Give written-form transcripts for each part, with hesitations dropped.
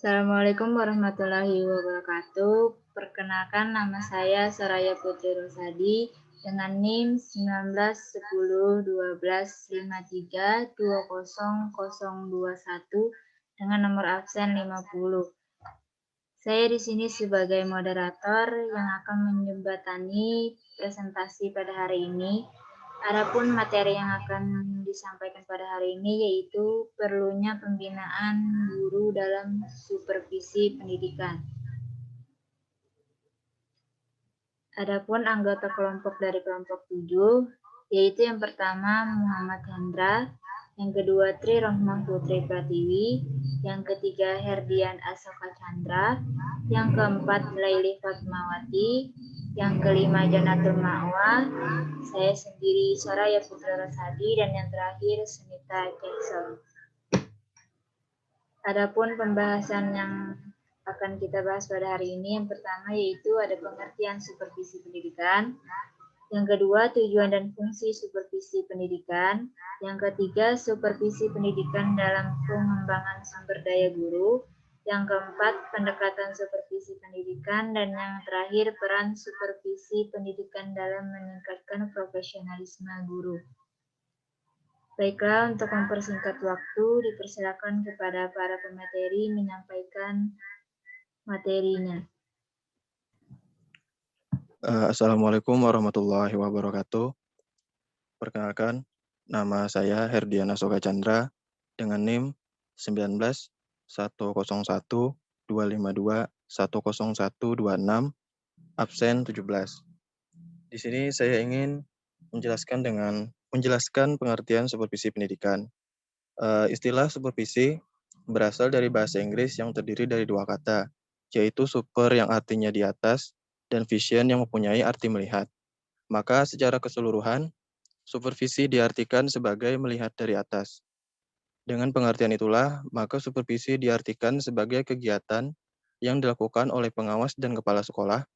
Assalamualaikum warahmatullahi wabarakatuh. Perkenalkan nama saya Soraya Putri Rosadi dengan NIM 19101253200021 dengan nomor absen 50. Saya di sini sebagai moderator yang akan menjembatani presentasi pada hari ini. Adapun materi yang akan disampaikan pada hari ini yaitu perlunya pembinaan guru dalam supervisi pendidikan. Adapun anggota kelompok dari kelompok 7, yaitu yang pertama Muhammad Hendra, yang kedua Tri Rohmah Putri Pratiwi, yang ketiga Herdian Asoka Chandra, yang keempat Laili Fatmawati, yang kelima Janatul Ma'wa, saya sendiri Soraya Putra Rasadi, dan yang terakhir Sunita Jackson. Adapun pembahasan yang akan kita bahas pada hari ini, yang pertama yaitu ada pengertian supervisi pendidikan, yang kedua tujuan dan fungsi supervisi pendidikan, yang ketiga supervisi pendidikan dalam pengembangan sumber daya guru, yang keempat pendekatan supervisi pendidikan, dan yang terakhir peran supervisi pendidikan dalam meningkatkan profesionalisme guru. Baiklah, untuk mempersingkat waktu, dipersilakan kepada para pemateri menyampaikan materinya. Assalamualaikum warahmatullahi wabarakatuh. Perkenalkan, nama saya Herdian Asoka Chandra dengan NIM 19 10125210126 absen 17. Di sini saya ingin menjelaskan pengertian supervisi pendidikan. Istilah supervisi berasal dari bahasa Inggris yang terdiri dari dua kata, yaitu super yang artinya di atas dan vision yang mempunyai arti melihat. Maka secara keseluruhan, supervisi diartikan sebagai melihat dari atas. Dengan pengertian itulah, maka supervisi diartikan sebagai kegiatan yang dilakukan oleh pengawas dan kepala sekolah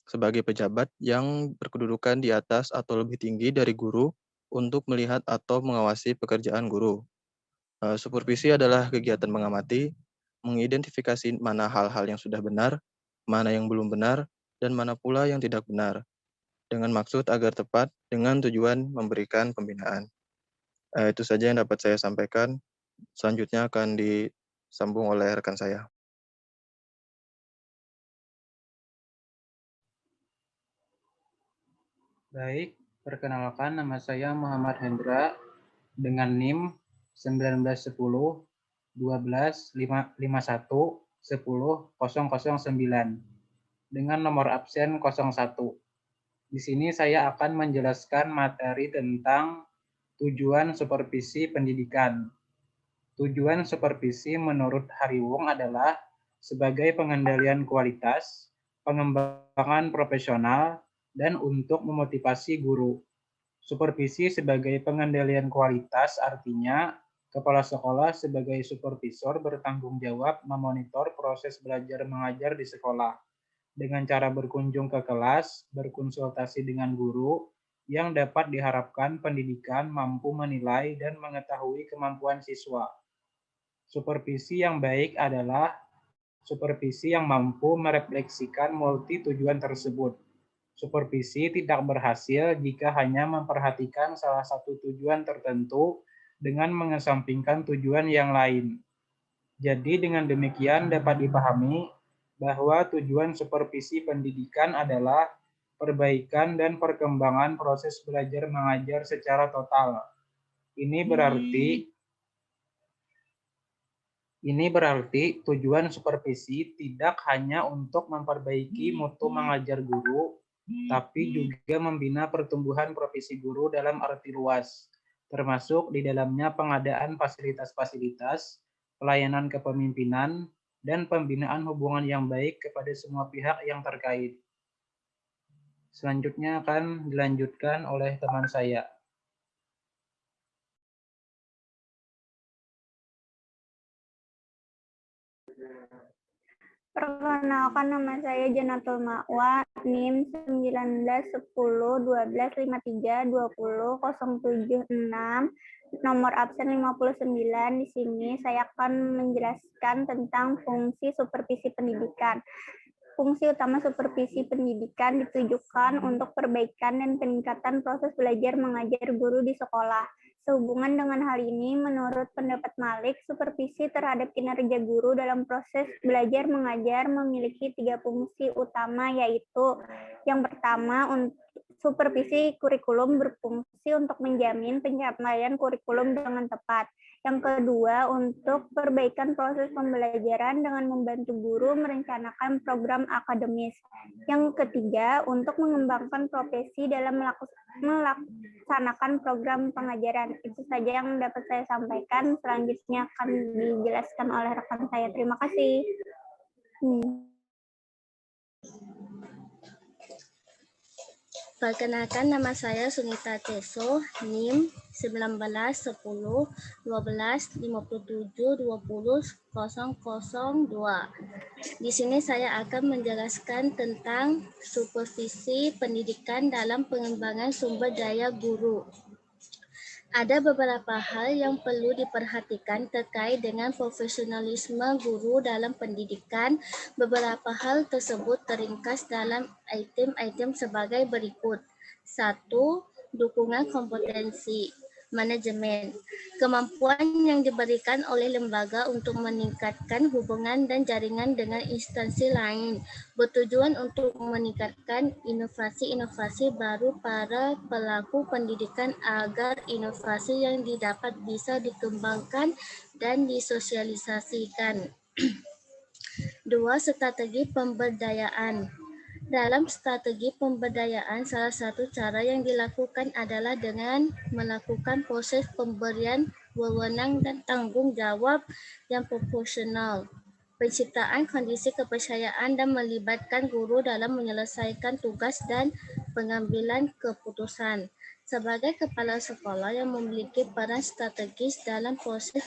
sebagai pejabat yang berkedudukan di atas atau lebih tinggi dari guru untuk melihat atau mengawasi pekerjaan guru. Supervisi adalah kegiatan mengamati, mengidentifikasi mana hal-hal yang sudah benar, mana yang belum benar, dan mana pula yang tidak benar, dengan maksud agar tepat dengan tujuan memberikan pembinaan. Itu saja yang dapat saya sampaikan. Selanjutnya akan disambung oleh rekan saya. Baik, perkenalkan nama saya Muhammad Hendra dengan NIM 19101251100009 dengan nomor absen 01. Di sini saya akan menjelaskan materi tentang tujuan supervisi pendidikan. Tujuan supervisi menurut Hariwung adalah sebagai pengendalian kualitas, pengembangan profesional, dan untuk memotivasi guru. Supervisi sebagai pengendalian kualitas artinya kepala sekolah sebagai supervisor bertanggung jawab memonitor proses belajar mengajar di sekolah dengan cara berkunjung ke kelas, berkonsultasi dengan guru, yang dapat diharapkan pendidikan mampu menilai dan mengetahui kemampuan siswa. Supervisi yang baik adalah supervisi yang mampu merefleksikan multi tujuan tersebut. Supervisi tidak berhasil jika hanya memperhatikan salah satu tujuan tertentu dengan mengesampingkan tujuan yang lain. Jadi dengan demikian dapat dipahami bahwa tujuan supervisi pendidikan adalah perbaikan dan perkembangan proses belajar mengajar secara total. Ini berarti tujuan supervisi tidak hanya untuk memperbaiki mutu mengajar guru, tapi juga membina pertumbuhan profesi guru dalam arti luas, termasuk di dalamnya pengadaan fasilitas-fasilitas, pelayanan kepemimpinan, dan pembinaan hubungan yang baik kepada semua pihak yang terkait. Selanjutnya akan dilanjutkan oleh teman saya. Perkenalkan, nama saya Janatul Ma'wa, NIM 1910-1253-20-076, nomor absen 59. Di sini saya akan menjelaskan tentang fungsi supervisi pendidikan. Fungsi utama supervisi pendidikan ditujukan untuk perbaikan dan peningkatan proses belajar mengajar guru di sekolah. Sehubungan dengan hal ini, menurut pendapat Malik, supervisi terhadap kinerja guru dalam proses belajar mengajar memiliki 3 fungsi utama, yaitu yang pertama, supervisi kurikulum berfungsi untuk menjamin pencapaian kurikulum dengan tepat. Yang kedua, untuk perbaikan proses pembelajaran dengan membantu guru merencanakan program akademis. Yang ketiga, untuk mengembangkan profesi dalam melaksanakan program pengajaran. Itu saja yang dapat saya sampaikan. Selanjutnya akan dijelaskan oleh rekan saya. Terima kasih. Perkenalkan, nama saya Sunita Teso, NIM 19-12-57-20-002. Di sini saya akan menjelaskan tentang supervisi pendidikan dalam pengembangan sumber daya guru. Ada beberapa hal yang perlu diperhatikan terkait dengan profesionalisme guru dalam pendidikan. Beberapa hal tersebut teringkas dalam item-item sebagai berikut. 1. Dukungan kompetensi manajemen. Kemampuan yang diberikan oleh lembaga untuk meningkatkan hubungan dan jaringan dengan instansi lain, bertujuan untuk meningkatkan inovasi-inovasi baru para pelaku pendidikan agar inovasi yang didapat bisa dikembangkan dan disosialisasikan. 2. Strategi pemberdayaan. Dalam strategi pemberdayaan, salah satu cara yang dilakukan adalah dengan melakukan proses pemberian wewenang dan tanggung jawab yang proporsional, penciptaan kondisi kepercayaan dan melibatkan guru dalam menyelesaikan tugas dan pengambilan keputusan. Sebagai kepala sekolah yang memiliki peran strategis dalam proses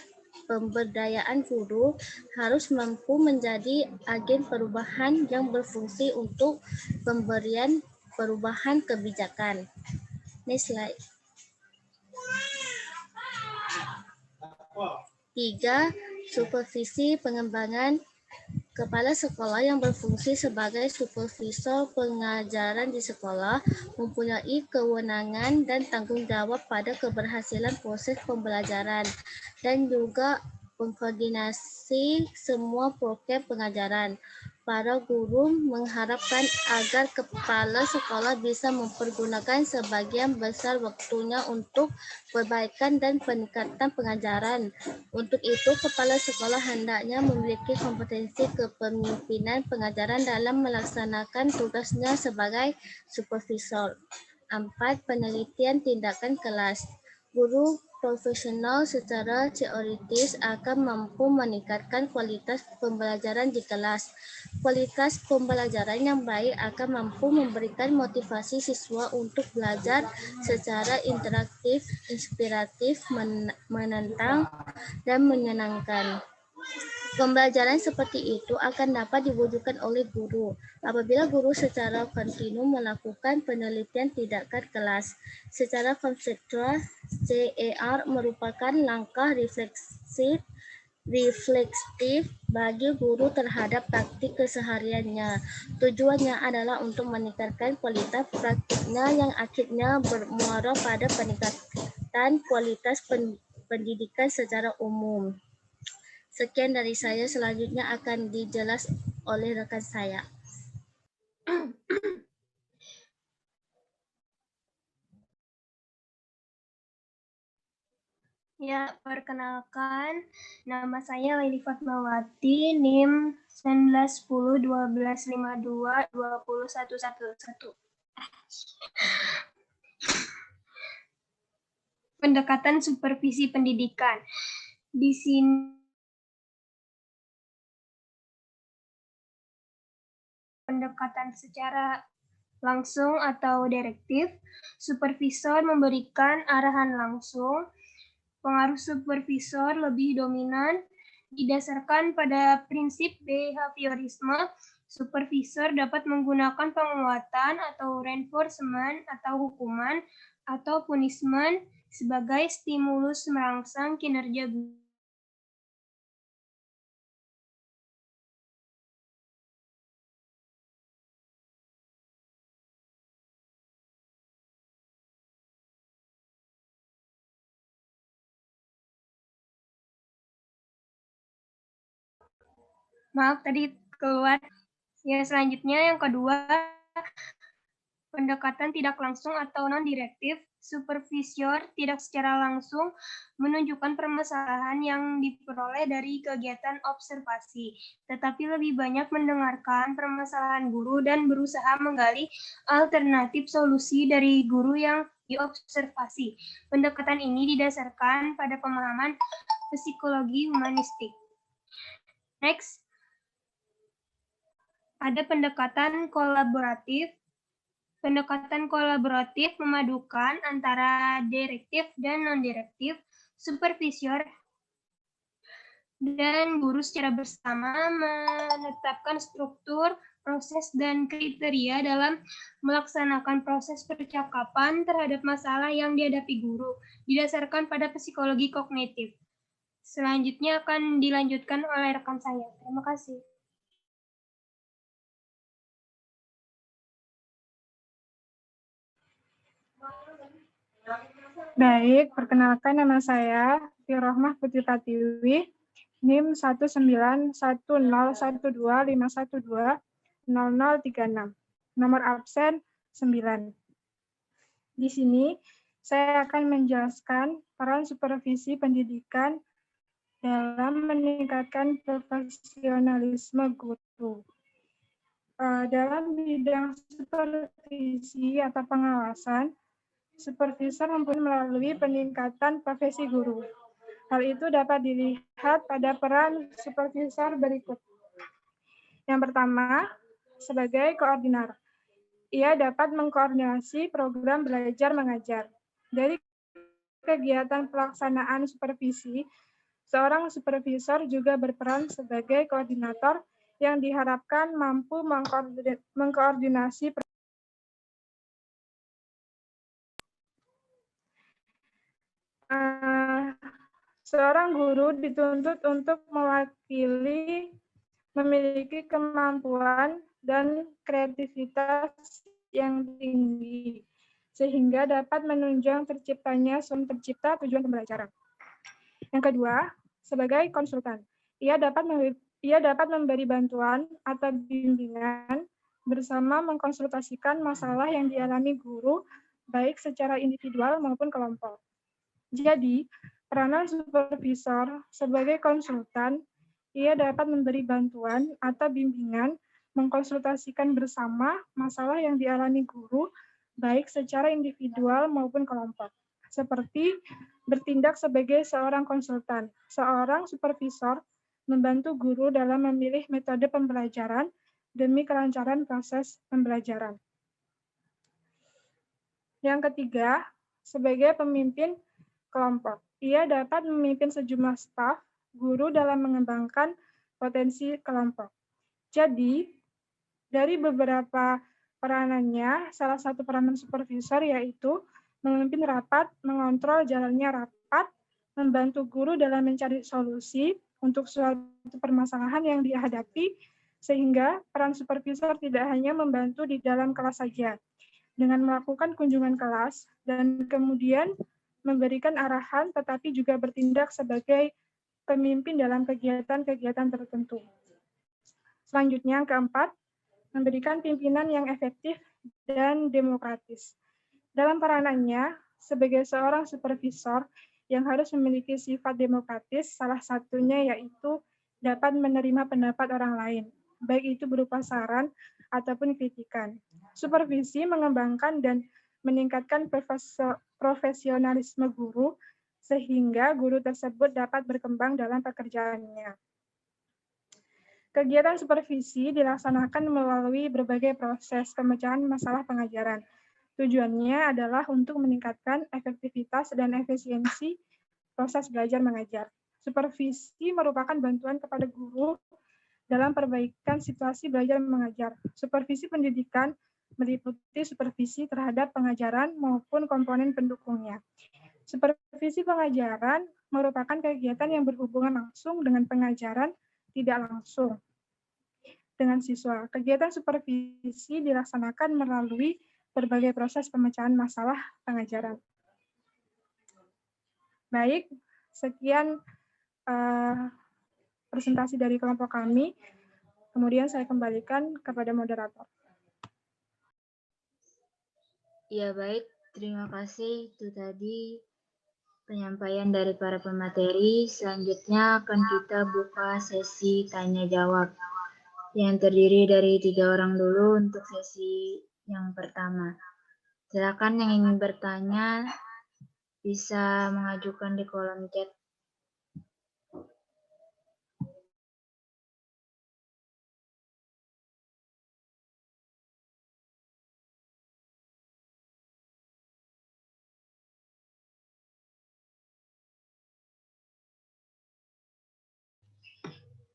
pemberdayaan, guru harus mampu menjadi agen perubahan yang berfungsi untuk pemberian perubahan kebijakan. Next slide. 3. Supervisi pengembangan. Kepala sekolah yang berfungsi sebagai supervisor pengajaran di sekolah mempunyai kewenangan dan tanggung jawab pada keberhasilan proses pembelajaran dan juga mengkoordinasi semua program pengajaran. Para guru mengharapkan agar kepala sekolah bisa mempergunakan sebagian besar waktunya untuk perbaikan dan peningkatan pengajaran. Untuk itu, kepala sekolah hendaknya memiliki kompetensi kepemimpinan pengajaran dalam melaksanakan tugasnya sebagai supervisor. 4. Penelitian tindakan kelas. Guru profesional secara teoritis akan mampu meningkatkan kualitas pembelajaran di kelas. Kualitas pembelajaran yang baik akan mampu memberikan motivasi siswa untuk belajar secara interaktif, inspiratif, menantang, dan menyenangkan. Pembelajaran seperti itu akan dapat diwujudkan oleh guru apabila guru secara kontinu melakukan penelitian tindakan kelas. Secara konseptual, CER merupakan langkah refleksif bagi guru terhadap praktik kesehariannya. Tujuannya adalah untuk meningkatkan kualitas praktiknya yang akhirnya bermuara pada peningkatan kualitas pendidikan secara umum. Sekian dari saya, selanjutnya akan dijelas oleh rekan saya. Ya, perkenalkan, nama saya Laili Fatmawati, NIM 19-12-52-20-111. Pendekatan supervisi pendidikan. Di sini pendekatan secara langsung atau direktif, supervisor memberikan arahan langsung, pengaruh supervisor lebih dominan Didasarkan pada prinsip behaviorisme, supervisor dapat menggunakan penguatan atau reinforcement atau hukuman atau punishment sebagai stimulus merangsang kinerja guru. Maaf, tadi keluar. Ya, selanjutnya yang kedua, pendekatan tidak langsung atau non-direktif. Supervisor tidak secara langsung menunjukkan permasalahan yang diperoleh dari kegiatan observasi, tetapi lebih banyak mendengarkan permasalahan guru dan berusaha menggali alternatif solusi dari guru yang diobservasi. Pendekatan ini didasarkan pada pemahaman psikologi humanistik. Next, ada pendekatan kolaboratif. Pendekatan kolaboratif memadukan antara direktif dan non-direktif, supervisor dan guru secara bersama menetapkan struktur, proses, dan kriteria dalam melaksanakan proses percakapan terhadap masalah yang dihadapi guru, didasarkan pada psikologi kognitif. Selanjutnya akan dilanjutkan oleh rekan saya. Terima kasih. Baik, perkenalkan nama saya Firohmah Putri Pratiwi, NIM 1912125120036. Nomor absen 9. Di sini saya akan menjelaskan peran supervisi pendidikan dalam meningkatkan profesionalisme guru. Dalam bidang supervisi atau pengawasan, supervisor melalui peningkatan profesi guru. Hal itu dapat dilihat pada peran supervisor berikut. Yang pertama, sebagai koordinator. Ia dapat mengkoordinasi program belajar mengajar. Dari kegiatan pelaksanaan supervisi, seorang supervisor juga berperan sebagai koordinator yang diharapkan mampu mengkoordinasi seorang guru dituntut untuk memiliki kemampuan dan kreativitas yang tinggi, sehingga dapat menunjang terciptanya tujuan pembelajaran. Yang kedua, sebagai konsultan, ia dapat memberi bantuan atau bimbingan bersama mengkonsultasikan masalah yang dialami guru, baik secara individual maupun kelompok. Jadi, peranan supervisor sebagai konsultan, ia dapat memberi bantuan atau bimbingan, mengkonsultasikan bersama masalah yang dialami guru, baik secara individual maupun kelompok. Seperti bertindak sebagai seorang konsultan, seorang supervisor membantu guru dalam memilih metode pembelajaran demi kelancaran proses pembelajaran. Yang ketiga, sebagai pemimpin kelompok. Ia dapat memimpin sejumlah staf guru dalam mengembangkan potensi kelompok. Jadi, dari beberapa peranannya, salah satu peranan supervisor yaitu memimpin rapat, mengontrol jalannya rapat, membantu guru dalam mencari solusi untuk suatu permasalahan yang dihadapi, sehingga peran supervisor tidak hanya membantu di dalam kelas saja, dengan melakukan kunjungan kelas dan kemudian memberikan arahan, tetapi juga bertindak sebagai pemimpin dalam kegiatan-kegiatan tertentu. Selanjutnya, yang keempat, memberikan pimpinan yang efektif dan demokratis. Dalam peranannya, sebagai seorang supervisor yang harus memiliki sifat demokratis, salah satunya yaitu dapat menerima pendapat orang lain, baik itu berupa saran ataupun kritikan. Supervisi mengembangkan dan meningkatkan profesionalisme guru, sehingga guru tersebut dapat berkembang dalam pekerjaannya. Kegiatan supervisi dilaksanakan melalui berbagai proses pemecahan masalah pengajaran. Tujuannya adalah untuk meningkatkan efektivitas dan efisiensi proses belajar mengajar. Supervisi merupakan bantuan kepada guru dalam perbaikan situasi belajar mengajar. Supervisi pendidikan meliputi supervisi terhadap pengajaran maupun komponen pendukungnya. Supervisi pengajaran merupakan kegiatan yang berhubungan langsung dengan pengajaran tidak langsung dengan siswa. Kegiatan supervisi dilaksanakan melalui berbagai proses pemecahan masalah pengajaran. Baik, sekian presentasi dari kelompok kami. Kemudian saya kembalikan kepada moderator. Ya baik, terima kasih. Itu tadi penyampaian dari para pemateri. Selanjutnya akan kita buka sesi tanya jawab yang terdiri dari 3 orang dulu untuk sesi yang pertama. Silakan yang ingin bertanya bisa mengajukan di kolom chat.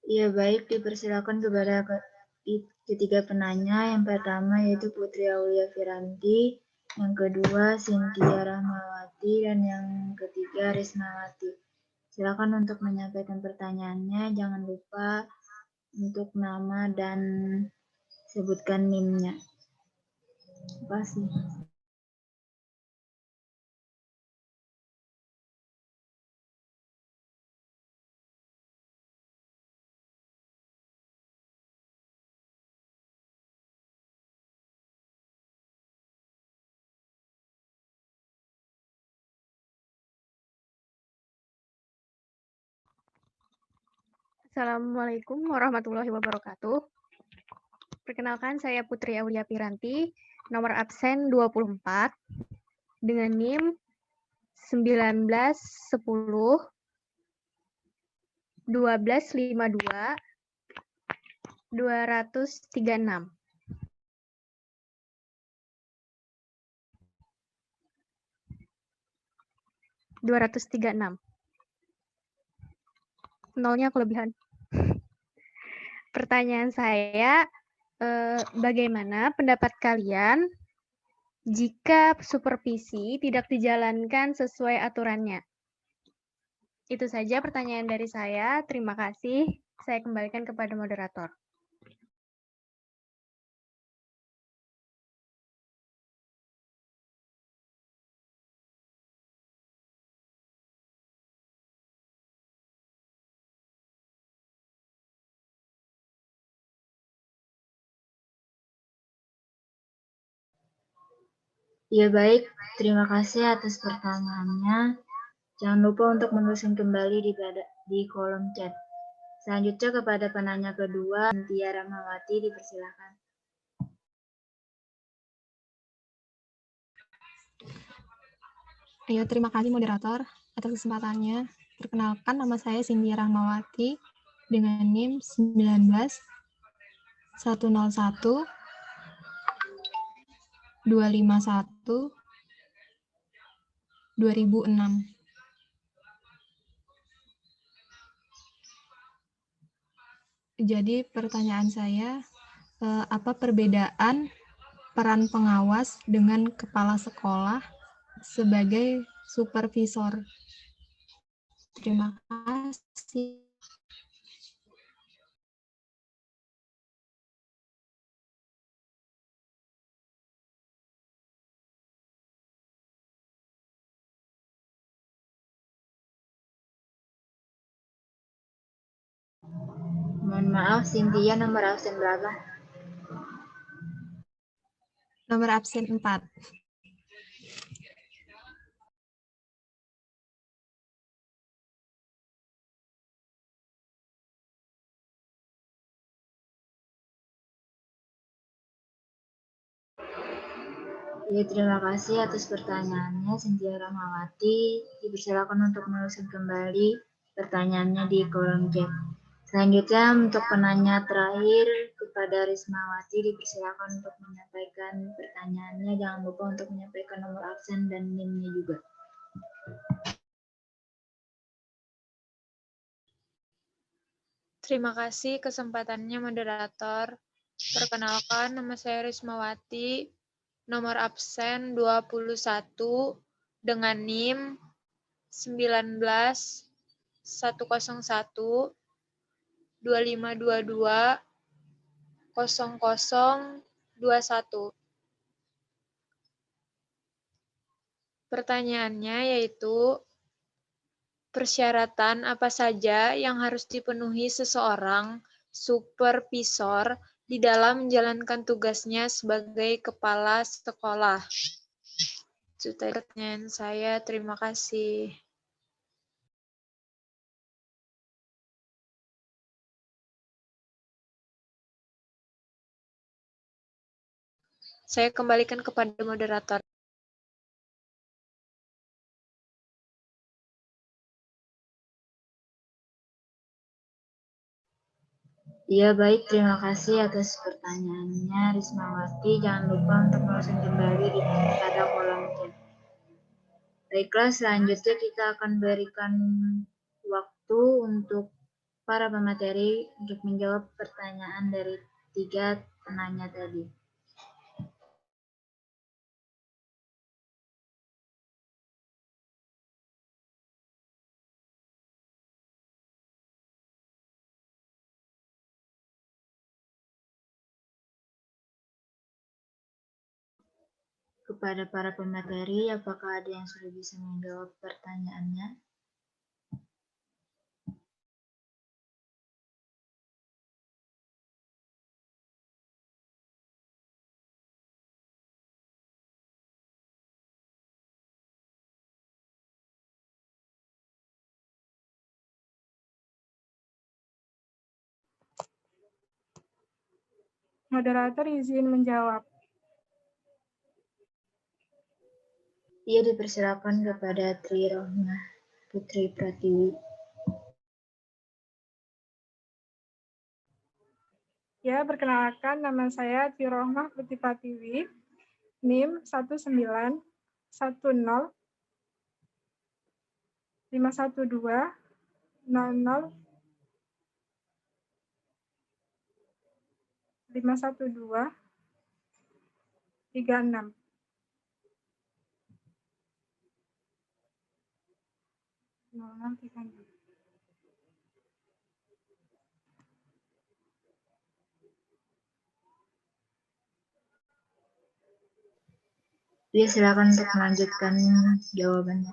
Ya baik, dipersilakan kepada ketiga penanya. Yang pertama yaitu Putri Aulia Firanti, yang kedua Cynthia Rahmawati, dan yang ketiga Rismawati. Silakan untuk menyampaikan pertanyaannya, jangan lupa untuk nama dan sebutkan NIM-nya. Terima kasih. Assalamualaikum warahmatullahi wabarakatuh. Perkenalkan, saya Putri Aulia Piranti, nomor absen 24, dengan NIM 1910 1252 236. Nolnya kelebihan. Pertanyaan saya, bagaimana pendapat kalian jika supervisi tidak dijalankan sesuai aturannya? Itu saja pertanyaan dari saya. Terima kasih. Saya kembalikan kepada moderator. Ya baik, terima kasih atas pertanyaannya. Jangan lupa untuk menuliskan kembali di kolom chat. Selanjutnya kepada penanya kedua, Cynthia Rahmawati, dipersilakan. Ayo, terima kasih moderator atas kesempatannya. Perkenalkan, nama saya Cynthia Rahmawati dengan NIM 19 101 251 2006. Jadi pertanyaan saya, apa perbedaan peran pengawas dengan kepala sekolah sebagai supervisor? Terima kasih. Mohon maaf, Cynthia nomor absen berapa? Nomor absen 4. Ya, terima kasih atas pertanyaannya, Cynthia Rahmawati. Dipersilakan untuk menuliskan kembali pertanyaannya di kolom chat. Selanjutnya untuk penanya terakhir kepada Rismawati, dipersilakan untuk menyampaikan pertanyaannya. Jangan lupa untuk menyampaikan nomor absen dan NIM-nya juga. Terima kasih kesempatannya moderator. Perkenalkan, nama saya Rismawati, nomor absen 21 dengan NIM 19 101 2522 0021. Pertanyaannya yaitu, persyaratan apa saja yang harus dipenuhi seseorang supervisor di dalam menjalankan tugasnya sebagai kepala sekolah? Itu tadi pertanyaan saya. Terima kasih. Saya kembalikan kepada moderator. Ya, baik. Terima kasih atas pertanyaannya, Rismawati. Jangan lupa untuk memasang kembali pada kolom chat. Baiklah, selanjutnya kita akan berikan waktu untuk para pemateri untuk menjawab pertanyaan dari 3 penanya tadi. Kepada para pemateri, apakah ada yang sudah bisa menjawab pertanyaannya? Moderator izin menjawab. Ia dipersilakan kepada Tri Rohmah Putri Pratiwi. Ya, perkenalkan nama saya Tri Rohmah Putri Pratiwi, NIM 19 10 512 00 512 36. Dia silakan untuk melanjutkan jawabannya.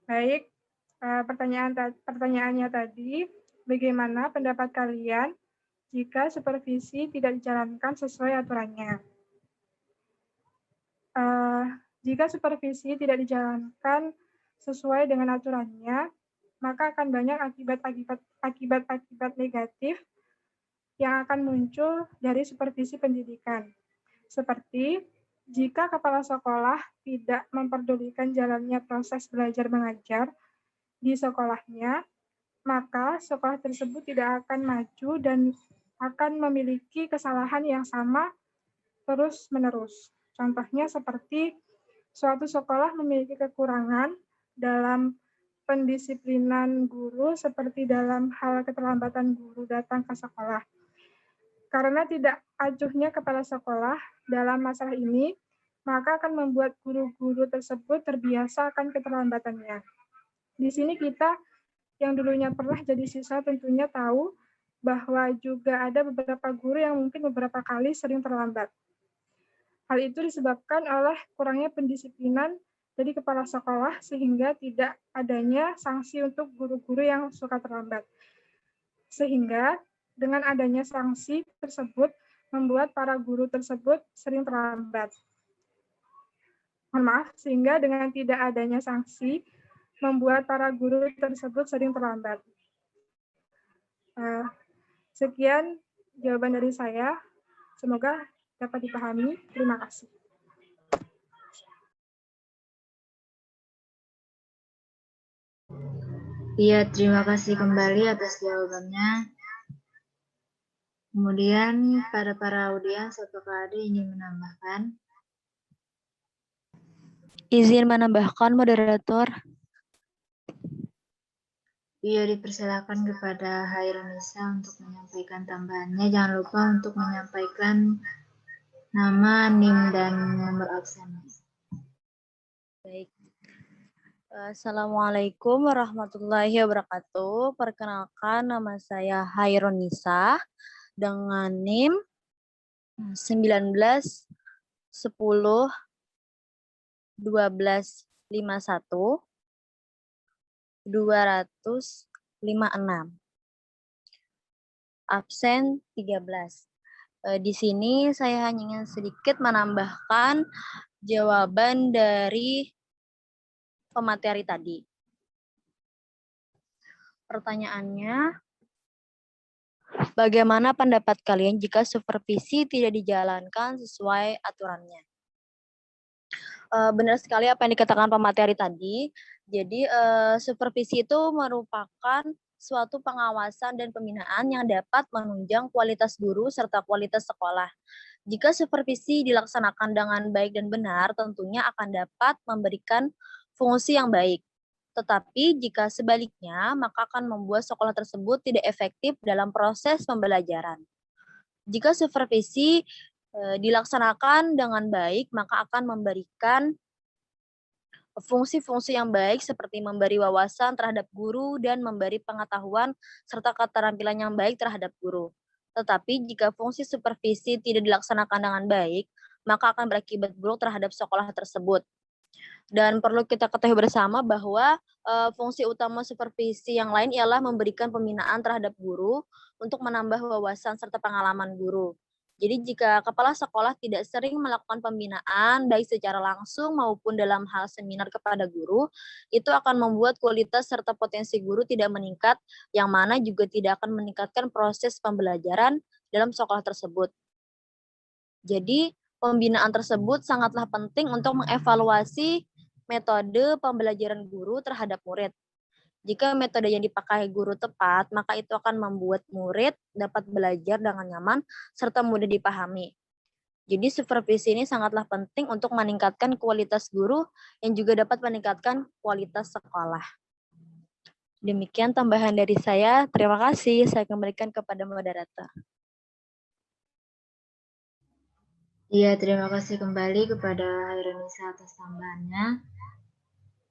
Baik, pertanyaannya tadi, bagaimana pendapat kalian jika supervisi tidak dijalankan sesuai aturannya? Jika supervisi tidak dijalankan sesuai dengan aturannya, maka akan banyak akibat-akibat negatif yang akan muncul dari supervisi pendidikan. Seperti jika kepala sekolah tidak memperdulikan jalannya proses belajar mengajar di sekolahnya, maka sekolah tersebut tidak akan maju dan akan memiliki kesalahan yang sama terus-menerus. Contohnya seperti suatu sekolah memiliki kekurangan dalam pendisiplinan guru seperti dalam hal keterlambatan guru datang ke sekolah. Karena tidak acuhnya kepala sekolah dalam masalah ini, maka akan membuat guru-guru tersebut terbiasa akan keterlambatannya. Di sini kita yang dulunya pernah jadi siswa tentunya tahu bahwa juga ada beberapa guru yang mungkin beberapa kali sering terlambat. Hal itu disebabkan oleh kurangnya pendisiplinan dari kepala sekolah sehingga tidak adanya sanksi untuk guru-guru yang suka terlambat. Sehingga dengan adanya sanksi tersebut membuat para guru tersebut sering terlambat. Mohon maaf, sehingga dengan tidak adanya sanksi membuat para guru tersebut sering terlambat. Sekian jawaban dari saya. Semoga dapat dipahami. Terima kasih. Iya, terima kasih kembali atas jawabannya. Kemudian para audiens, apakah ada yang ingin menambahkan? Izin menambahkan, moderator. Iya, dipersilakan kepada Hairunisa untuk menyampaikan tambahannya. Jangan lupa untuk menyampaikan nama, NIM, dan nomor absen. Baik. Assalamualaikum warahmatullahi wabarakatuh. Perkenalkan, nama saya Hairunisa dengan NIM 19 10 12 51 256. Absen 13. Di sini saya hanya ingin sedikit menambahkan jawaban dari pemateri tadi. Pertanyaannya, bagaimana pendapat kalian jika supervisi tidak dijalankan sesuai aturannya? Benar sekali apa yang dikatakan pemateri tadi. Jadi supervisi itu merupakan suatu pengawasan dan pembinaan yang dapat menunjang kualitas guru serta kualitas sekolah. Jika supervisi dilaksanakan dengan baik dan benar, tentunya akan dapat memberikan fungsi yang baik. Tetapi jika sebaliknya, maka akan membuat sekolah tersebut tidak efektif dalam proses pembelajaran. Jika supervisi dilaksanakan dengan baik, maka akan memberikan fungsi-fungsi yang baik seperti memberi wawasan terhadap guru dan memberi pengetahuan serta keterampilan yang baik terhadap guru. Tetapi jika fungsi supervisi tidak dilaksanakan dengan baik, maka akan berakibat buruk terhadap sekolah tersebut. Dan perlu kita ketahui bersama bahwa fungsi utama supervisi yang lain ialah memberikan pembinaan terhadap guru untuk menambah wawasan serta pengalaman guru. Jadi jika kepala sekolah tidak sering melakukan pembinaan baik secara langsung maupun dalam hal seminar kepada guru, itu akan membuat kualitas serta potensi guru tidak meningkat, yang mana juga tidak akan meningkatkan proses pembelajaran dalam sekolah tersebut. Jadi pembinaan tersebut sangatlah penting untuk mengevaluasi metode pembelajaran guru terhadap murid. Jika metode yang dipakai guru tepat, maka itu akan membuat murid dapat belajar dengan nyaman serta mudah dipahami. Jadi supervisi ini sangatlah penting untuk meningkatkan kualitas guru yang juga dapat meningkatkan kualitas sekolah. Demikian tambahan dari saya. Terima kasih. Saya kembalikan kepada moderator. Iya, terima kasih kembali kepada Hairunisa atas tambahannya.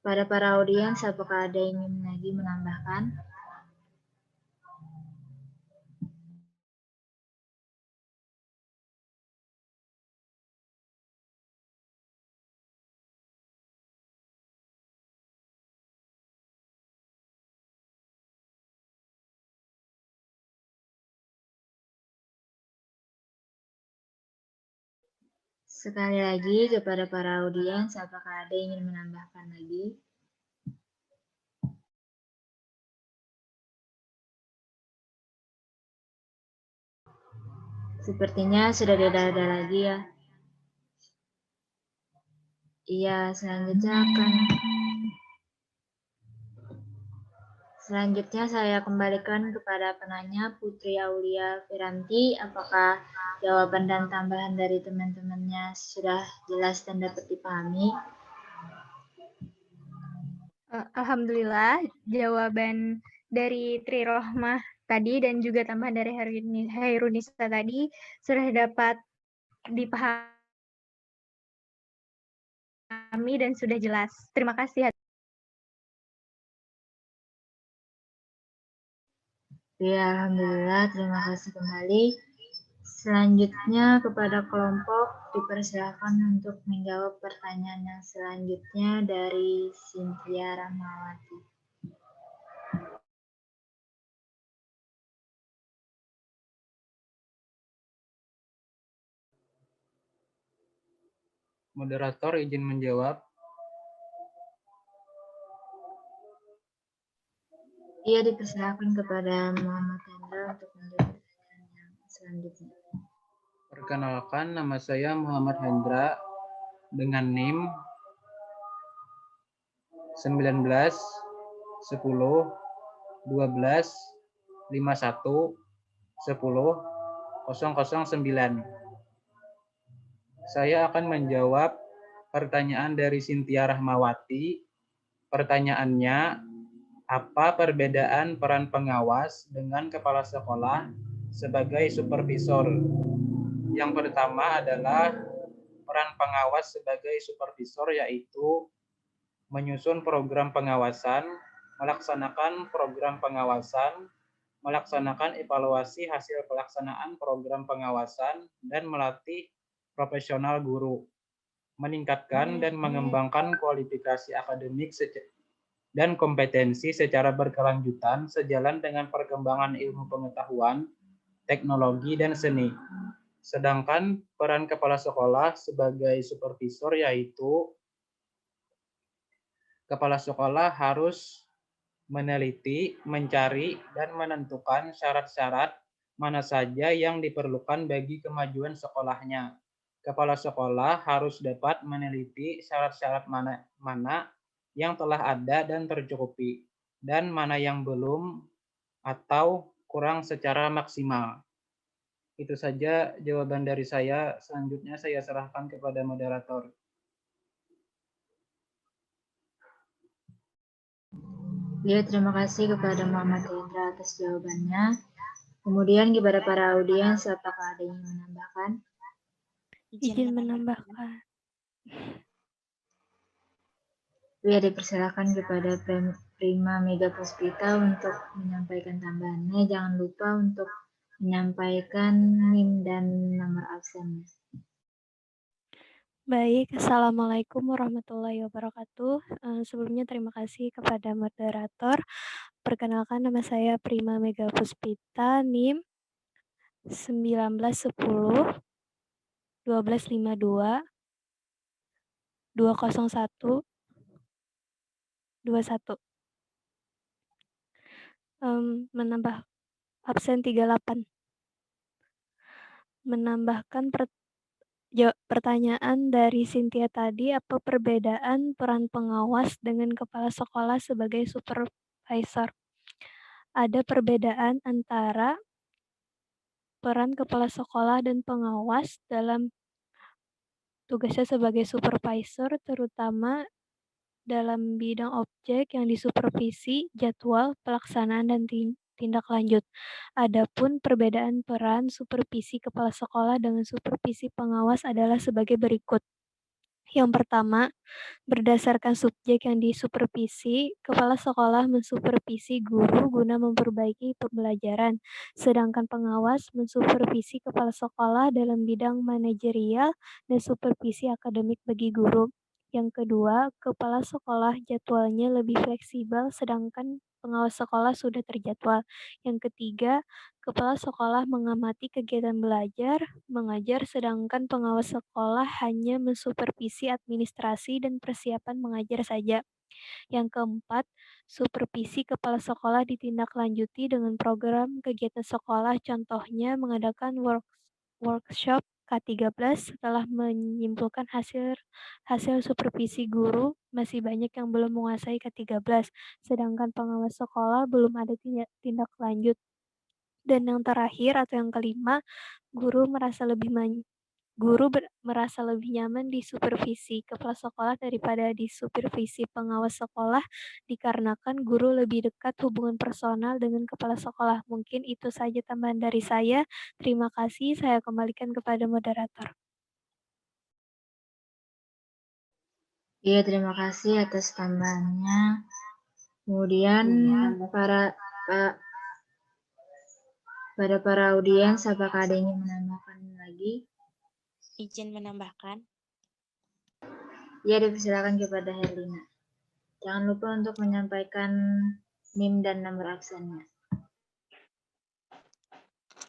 Pada para audiens, apakah ada yang ingin lagi menambahkan? Sekali lagi kepada para audiens, apakah ada yang ingin menambahkan lagi? Sepertinya sudah tidak ada lagi ya. Iya, selanjutnya saya kembalikan kepada penanya Putri Aulia Piranti. Apakah jawaban dan tambahan dari teman-temannya sudah jelas dan dapat dipahami? Alhamdulillah, jawaban dari Tri Rohmah tadi dan juga tambahan dari Hairunisa tadi sudah dapat dipahami dan sudah jelas. Terima kasih. Ya, alhamdulillah, terima kasih kembali. Selanjutnya kepada kelompok dipersilakan untuk menjawab pertanyaan yang selanjutnya dari Cynthia Rahmawati. Moderator izin menjawab. Iya, dipersilakan kepada Muhammad Hendra untuk menjawab pertanyaan yang selanjutnya. Perkenalkan, nama saya Muhammad Hendra dengan NIM 19 10 12 51 10 009. Saya akan menjawab pertanyaan dari Cynthia Rahmawati. Pertanyaannya, Apa perbedaan peran pengawas dengan kepala sekolah sebagai supervisor? Yang pertama adalah peran pengawas sebagai supervisor yaitu menyusun program pengawasan, melaksanakan program pengawasan, melaksanakan evaluasi hasil pelaksanaan program pengawasan, dan melatih profesional guru, meningkatkan dan mengembangkan kualifikasi akademik dan kompetensi secara berkelanjutan sejalan dengan perkembangan ilmu pengetahuan, teknologi, dan seni. Sedangkan peran kepala sekolah sebagai supervisor yaitu kepala sekolah harus meneliti, mencari, dan menentukan syarat-syarat mana saja yang diperlukan bagi kemajuan sekolahnya. Kepala sekolah harus dapat meneliti syarat-syarat mana yang telah ada dan tercukupi, dan mana yang belum atau kurang secara maksimal. Itu saja jawaban dari saya. Selanjutnya saya serahkan kepada moderator. Ya, terima kasih kepada Muhammad Hendra atas jawabannya. Kemudian kepada para audiens, apakah ada yang menambahkan? Izin menambahkan. Ya, dipersilakan kepada Prima Mega Puspita untuk menyampaikan tambahannya. Jangan lupa untuk menyampaikan NIM dan nomor absennya. Baik, Assalamualaikum warahmatullahi wabarakatuh. Sebelumnya terima kasih kepada moderator. Perkenalkan, nama saya Prima Mega Puspita, NIM 1910 1252 201 21. Menambah absen 38. Menambahkan pertanyaan dari Cynthia tadi, apa perbedaan peran pengawas dengan kepala sekolah sebagai supervisor? Ada perbedaan antara peran kepala sekolah dan pengawas dalam tugasnya sebagai supervisor, terutama dalam bidang objek yang disupervisi, jadwal, pelaksanaan, dan tindak lanjut. Adapun perbedaan peran supervisi kepala sekolah dengan supervisi pengawas adalah sebagai berikut. Yang pertama, berdasarkan subjek yang disupervisi, kepala sekolah mensupervisi guru guna memperbaiki pembelajaran, sedangkan pengawas mensupervisi kepala sekolah dalam bidang manajerial dan supervisi akademik bagi guru. Yang kedua, kepala sekolah jadwalnya lebih fleksibel, sedangkan pengawas sekolah sudah terjadwal. Yang ketiga, kepala sekolah mengamati kegiatan belajar, mengajar, sedangkan pengawas sekolah hanya mensupervisi administrasi dan persiapan mengajar saja. Yang keempat, supervisi kepala sekolah ditindaklanjuti dengan program kegiatan sekolah, contohnya mengadakan workshop K13. Setelah menyimpulkan hasil supervisi guru, masih banyak yang belum menguasai K13, sedangkan pengawas sekolah belum ada tindak lanjut. Dan yang terakhir atau yang kelima, guru merasa lebih nyaman di supervisi kepala sekolah daripada di supervisi pengawas sekolah, dikarenakan guru lebih dekat hubungan personal dengan kepala sekolah. Mungkin itu saja tambahan dari saya. Terima kasih, saya kembalikan kepada moderator. Iya, terima kasih atas tambahannya. Kemudian pada para audiens, apakah ada yang menambahkan lagi? Izin menambahkan. Ya, dipersilakan kepada Herlina. Jangan lupa untuk menyampaikan NIM dan nomor absennya.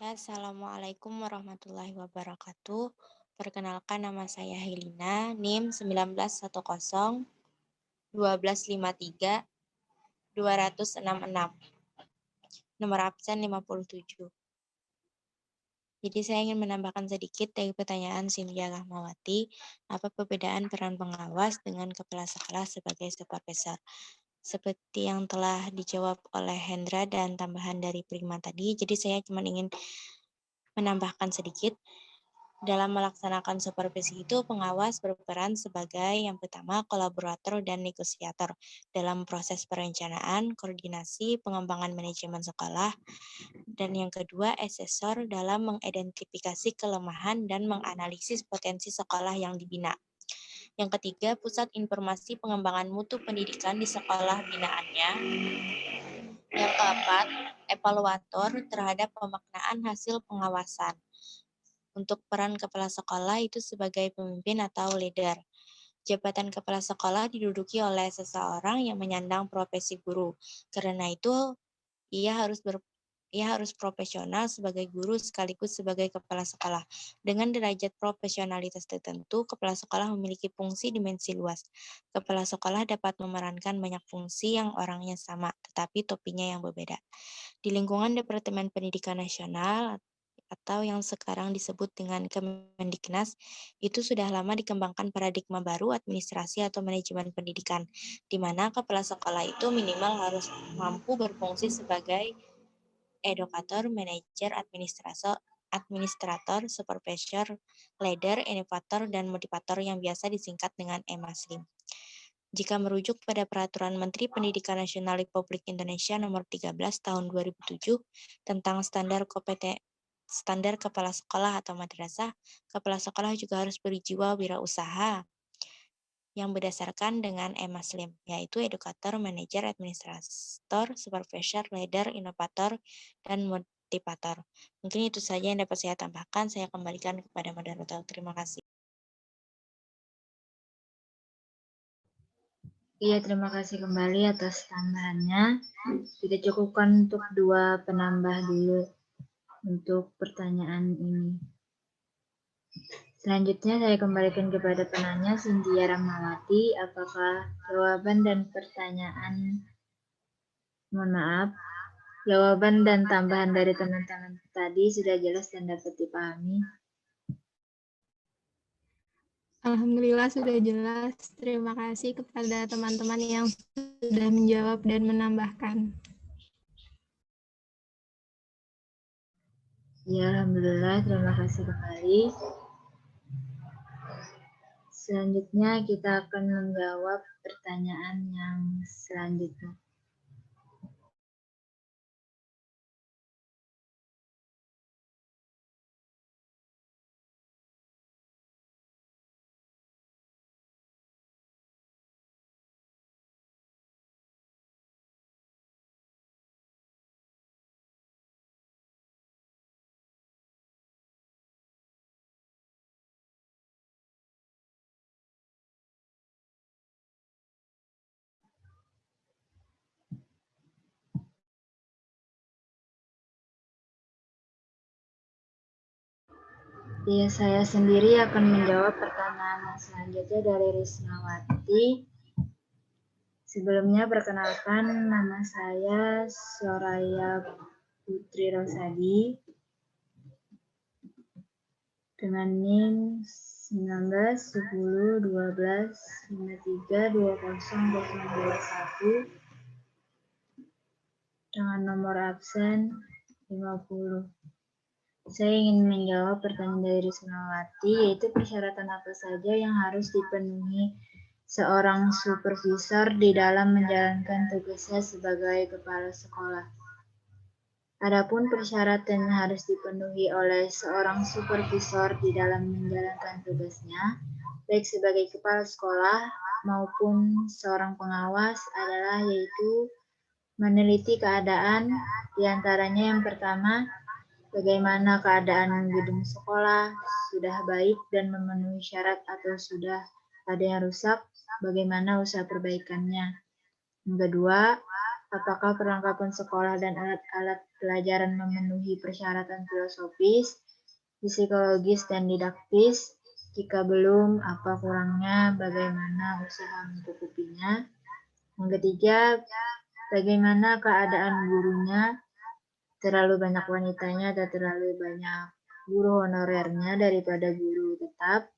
Ya, Assalamualaikum warahmatullahi wabarakatuh. Perkenalkan, nama saya Helina, NIM 1910 1253 266. Nomor absen 57. Jadi saya ingin menambahkan sedikit dari pertanyaan Cynthia Rahmawati, apa perbedaan peran pengawas dengan kepala sekolah sebagai supervisor? Seperti yang telah dijawab oleh Hendra dan tambahan dari Prima tadi, jadi saya cuma ingin menambahkan sedikit. Dalam melaksanakan supervisi itu, pengawas berperan sebagai yang pertama kolaborator dan negosiator dalam proses perencanaan, koordinasi, pengembangan manajemen sekolah, dan yang kedua asesor dalam mengidentifikasi kelemahan dan menganalisis potensi sekolah yang dibina. Yang ketiga, pusat informasi pengembangan mutu pendidikan di sekolah binaannya. Yang keempat, evaluator terhadap pemaknaan hasil pengawasan. Untuk peran kepala sekolah itu sebagai pemimpin atau leader. Jabatan kepala sekolah diduduki oleh seseorang yang menyandang profesi guru. Karena itu, ia harus profesional sebagai guru sekaligus sebagai kepala sekolah. Dengan derajat profesionalitas tertentu, kepala sekolah memiliki fungsi dimensi luas. Kepala sekolah dapat memerankan banyak fungsi yang orangnya sama, tetapi topinya yang berbeda. Di lingkungan Departemen Pendidikan Nasional atau yang sekarang disebut dengan Kemendiknas, itu sudah lama dikembangkan paradigma baru administrasi atau manajemen pendidikan, di mana kepala sekolah itu minimal harus mampu berfungsi sebagai edukator, manajer, administrator, supervisor, leader, inovator, dan motivator yang biasa disingkat dengan EMASLIM. Jika merujuk pada Peraturan Menteri Pendidikan Nasional Republik Indonesia Nomor 13 Tahun 2007 tentang standar kepala sekolah atau madrasah, kepala sekolah juga harus berjiwa wirausaha yang berdasarkan dengan EMASLIM, yaitu edukator, manajer, administrator, supervisor, leader, inovator, dan motivator. Mungkin itu saja yang dapat saya tambahkan. Saya kembalikan kepada moderator. Terima kasih. Iya, terima kasih kembali atas tambahannya. Kita cukupkan untuk 2 penambah dulu untuk pertanyaan ini. Selanjutnya saya kembalikan kepada penanya Cynthia Rahmawati. Apakah jawaban dan pertanyaan, jawaban dan tambahan dari teman-teman tadi sudah jelas dan dapat dipahami? Alhamdulillah sudah jelas. Terima kasih kepada teman-teman yang sudah menjawab dan menambahkan. Ya, alhamdulillah. Terima kasih kembali. Selanjutnya kita akan menjawab pertanyaan yang selanjutnya. Ya, saya sendiri akan menjawab pertanyaan selanjutnya dari Risnawati. Sebelumnya perkenalkan, nama saya Soraya Putri Rosadi dengan NIM 191012532021 dengan nomor absen 50. Saya ingin menjawab pertanyaan dari Risnawati, yaitu persyaratan apa saja yang harus dipenuhi seorang supervisor di dalam menjalankan tugasnya sebagai kepala sekolah. Adapun persyaratan yang harus dipenuhi oleh seorang supervisor di dalam menjalankan tugasnya, baik sebagai kepala sekolah maupun seorang pengawas adalah yaitu meneliti keadaan, diantaranya yang pertama, bagaimana keadaan gedung sekolah, sudah baik dan memenuhi syarat atau sudah ada yang rusak, bagaimana usaha perbaikannya. Yang kedua, apakah perlengkapan sekolah dan alat-alat pelajaran memenuhi persyaratan filosofis, psikologis, dan didaktis? Jika belum, apa kurangnya, bagaimana usaha mencukupinya? Yang ketiga, bagaimana keadaan gurunya? Terlalu banyak wanitanya atau terlalu banyak guru honorernya daripada guru tetap?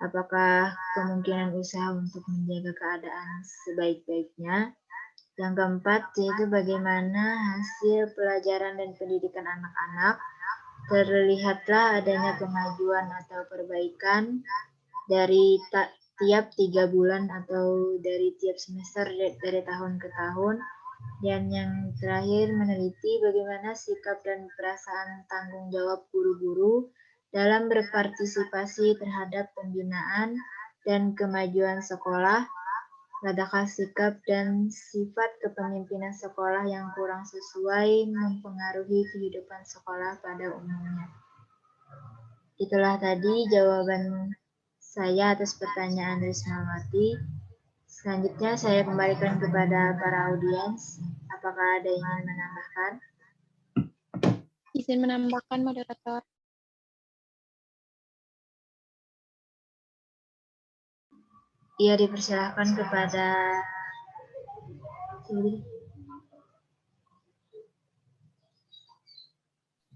Apakah kemungkinan usaha untuk menjaga keadaan sebaik-baiknya? Yang keempat, yaitu bagaimana hasil pelajaran dan pendidikan anak-anak? terlihatlah adanya kemajuan atau perbaikan dari tiap 3 bulan atau dari tiap semester dari tahun ke tahun. Dan yang terakhir, meneliti bagaimana sikap dan perasaan tanggung jawab guru-guru dalam berpartisipasi terhadap pembinaan dan kemajuan sekolah. Adakah sikap dan sifat kepemimpinan sekolah yang kurang sesuai mempengaruhi kehidupan sekolah pada umumnya? Itulah tadi jawaban saya atas pertanyaan Rismawati. Selanjutnya saya kembalikan kepada para audiens. Apakah ada yang ingin menambahkan? Izin menambahkan, moderator. Iya, dipersilahkan kepada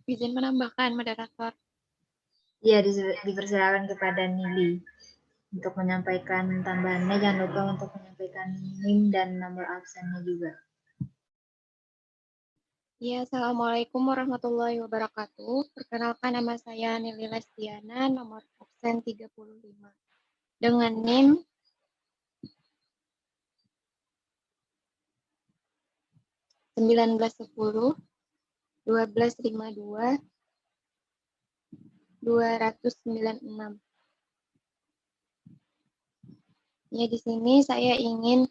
Izin menambahkan, moderator. Iya, dipersilahkan kepada Nili untuk menyampaikan tambahannya. Jangan lupa untuk menyampaikan NIM dan nomor absennya juga. Ya, Assalamualaikum warahmatullahi wabarakatuh. Perkenalkan, nama saya Nili Lestiana, nomor absen 35. Dengan NIM 1910 1252 296. Ya, di sini saya ingin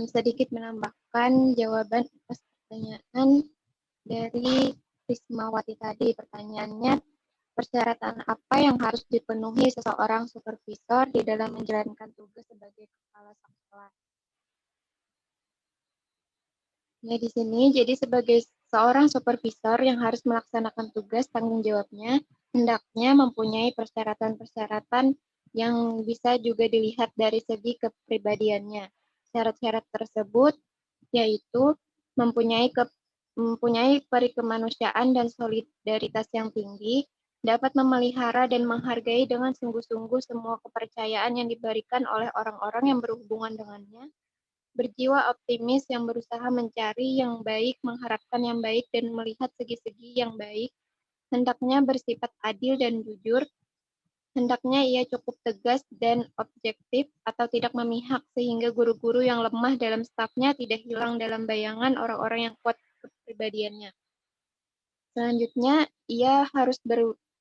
sedikit menambahkan jawaban atas pertanyaan dari Rismawati tadi. Pertanyaannya, persyaratan apa yang harus dipenuhi seseorang supervisor di dalam menjalankan tugas sebagai kepala sekolah? Ya, di sini jadi sebagai seorang supervisor yang harus melaksanakan tugas tanggung jawabnya, hendaknya mempunyai persyaratan-persyaratan yang bisa juga dilihat dari segi kepribadiannya. Syarat-syarat tersebut yaitu mempunyai perikemanusiaan dan solidaritas yang tinggi, dapat memelihara dan menghargai dengan sungguh-sungguh semua kepercayaan yang diberikan oleh orang-orang yang berhubungan dengannya, berjiwa optimis yang berusaha mencari yang baik, mengharapkan yang baik, dan melihat segi-segi yang baik, hendaknya bersifat adil dan jujur, hendaknya ia cukup tegas dan objektif atau tidak memihak sehingga guru-guru yang lemah dalam stafnya tidak hilang dalam bayangan orang-orang yang kuat kepribadiannya. Selanjutnya, ia harus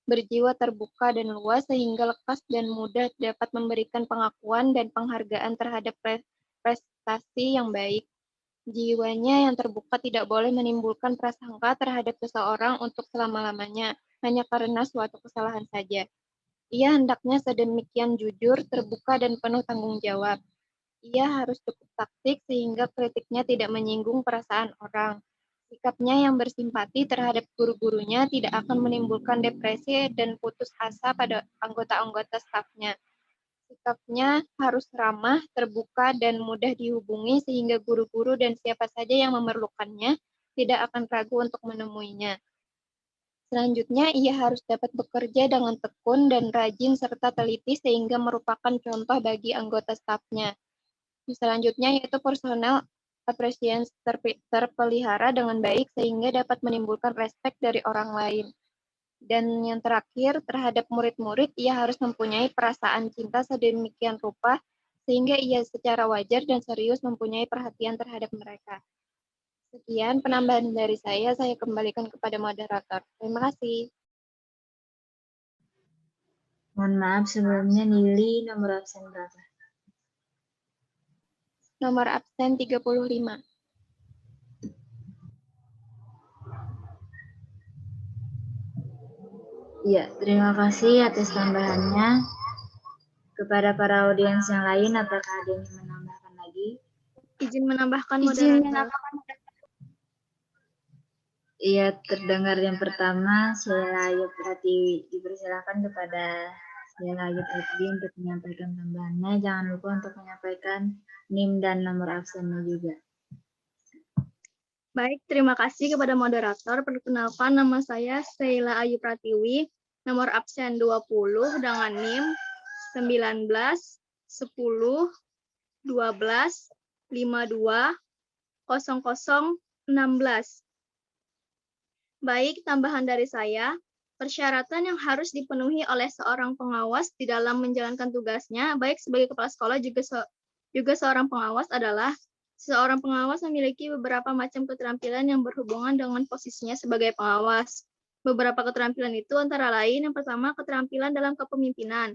berjiwa terbuka dan luas sehingga lekas dan mudah dapat memberikan pengakuan dan penghargaan terhadap prestasi yang baik. Jiwanya yang terbuka tidak boleh menimbulkan prasangka terhadap seseorang untuk selama-lamanya, hanya karena suatu kesalahan saja. Ia hendaknya sedemikian jujur, terbuka, dan penuh tanggung jawab. Ia harus cukup taktik sehingga kritiknya tidak menyinggung perasaan orang. Sikapnya yang bersimpati terhadap guru-gurunya tidak akan menimbulkan depresi dan putus asa pada anggota-anggota stafnya. Sikapnya harus ramah, terbuka, dan mudah dihubungi sehingga guru-guru dan siapa saja yang memerlukannya tidak akan ragu untuk menemuinya. Selanjutnya, ia harus dapat bekerja dengan tekun dan rajin serta teliti sehingga merupakan contoh bagi anggota stafnya. Selanjutnya yaitu personal appreciation terpelihara dengan baik sehingga dapat menimbulkan respek dari orang lain. Dan yang terakhir, terhadap murid-murid, ia harus mempunyai perasaan cinta sedemikian rupa sehingga ia secara wajar dan serius mempunyai perhatian terhadap mereka. Sekian penambahan dari saya kembalikan kepada moderator. Terima kasih. Mohon maaf sebelumnya, Nili nomor absen berapa? Nomor absen 35. Ya, terima kasih atas tambahannya. Kepada para audiens yang lain, apakah ada yang menambahkan lagi? Izin menambahkan moderator. Iya, terdengar yang pertama, Sheila Ayu Pratiwi. Dipersilakan kepada Sheila Ayu Pratiwi untuk menyampaikan tambahannya. Jangan lupa untuk menyampaikan NIM dan nomor absennya juga. Baik, terima kasih kepada moderator. Perkenalkan, nama saya Sheila Ayu Pratiwi, nomor absen 20 dengan NIM 19 10 12 52 00 16. Baik, tambahan dari saya, Persyaratan yang harus dipenuhi oleh seorang pengawas di dalam menjalankan tugasnya, baik sebagai kepala sekolah juga seorang pengawas adalah seorang pengawas memiliki beberapa macam keterampilan yang berhubungan dengan posisinya sebagai pengawas. Beberapa keterampilan itu antara lain, yang pertama, keterampilan dalam kepemimpinan.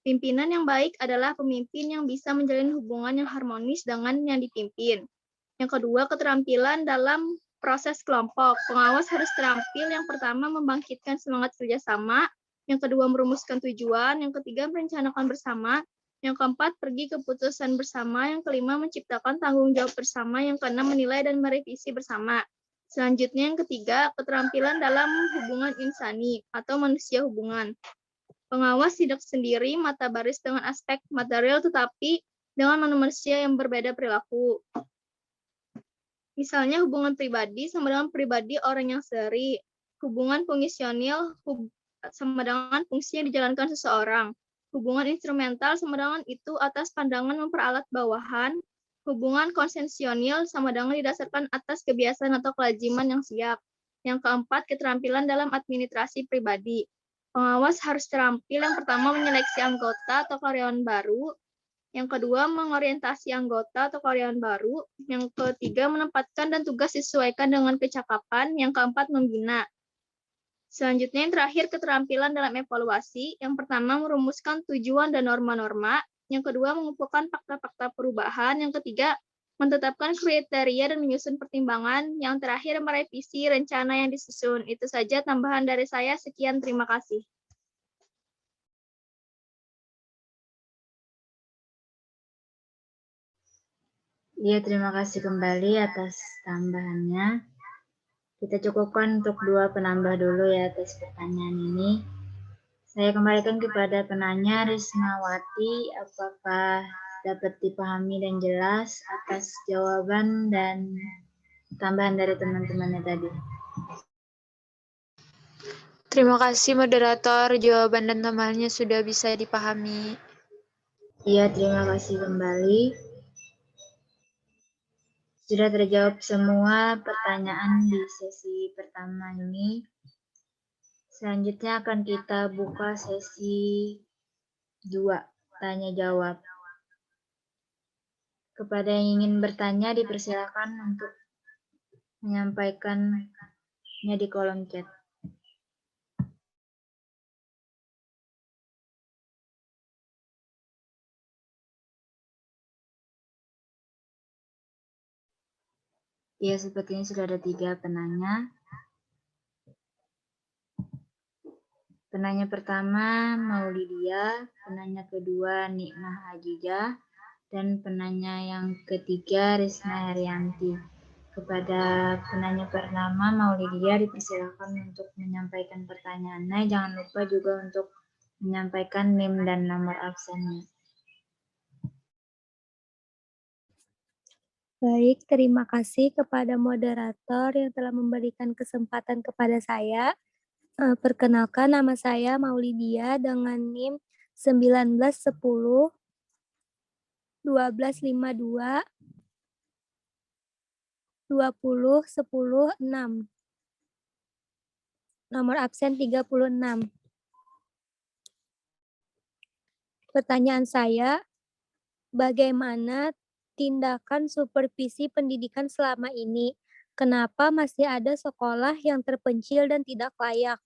Pimpinan yang baik adalah pemimpin yang bisa menjalin hubungan yang harmonis dengan yang dipimpin. Yang kedua, keterampilan dalam proses kelompok. Pengawas harus terampil yang pertama membangkitkan semangat kerjasama, yang kedua merumuskan tujuan, yang ketiga merencanakan bersama, yang keempat pergi keputusan bersama, yang kelima menciptakan tanggung jawab bersama, yang keenam menilai dan merevisi bersama. Selanjutnya yang ketiga, keterampilan dalam hubungan insani atau manusia hubungan. Pengawas tidak sendiri mata baris dengan aspek material tetapi dengan manusia yang berbeda perilaku. Misalnya hubungan pribadi sama dengan pribadi orang yang sehari. Hubungan fungsional sama dengan fungsi yang dijalankan seseorang. Hubungan instrumental sama dengan itu atas pandangan memperalat bawahan. Hubungan konsensional sama dengan didasarkan atas kebiasaan atau kelaziman yang siap. Yang keempat, keterampilan dalam administrasi pribadi. Pengawas harus terampil yang pertama menyeleksi anggota atau karyawan baru. Yang kedua, mengorientasi anggota atau karyawan baru. Yang ketiga, menempatkan dan tugas disesuaikan dengan kecakapan. Yang keempat, membina. Selanjutnya, yang terakhir, keterampilan dalam evaluasi. Yang pertama, merumuskan tujuan dan norma-norma. Yang kedua, mengumpulkan fakta-fakta perubahan. Yang ketiga, menetapkan kriteria dan menyusun pertimbangan. Yang terakhir, merevisi rencana yang disusun. Itu saja tambahan dari saya. Sekian, terima kasih. Iya, terima kasih kembali atas tambahannya. Kita cukupkan untuk 2 penambah dulu ya atas pertanyaan ini. Saya kembalikan kepada penanya Rismawati, apakah dapat dipahami dan jelas atas jawaban dan tambahan dari teman-temannya tadi? Terima kasih moderator, jawaban dan tambahannya sudah bisa dipahami. Iya, terima kasih kembali. Sudah terjawab semua pertanyaan di sesi pertama ini. Selanjutnya akan kita buka sesi 2, tanya jawab. Kepada yang ingin bertanya dipersilakan untuk menyampaikannya di kolom chat. Ya, sepertinya sudah ada 3 penanya. Penanya pertama Maulidia, penanya kedua Nikmah Hajijah, dan penanya yang ketiga Risna Herianti. Kepada penanya pertama Maulidia dipersilakan untuk menyampaikan pertanyaannya. Jangan lupa juga untuk menyampaikan NIM dan nomor absennya. Baik, terima kasih kepada moderator yang telah memberikan kesempatan kepada saya. Perkenalkan, nama saya Maulidia dengan NIM 1910 1252 20 10 6. Nomor absen 36. Pertanyaan saya, bagaimana tindakan supervisi pendidikan selama ini? Kenapa masih ada sekolah yang terpencil dan tidak layak?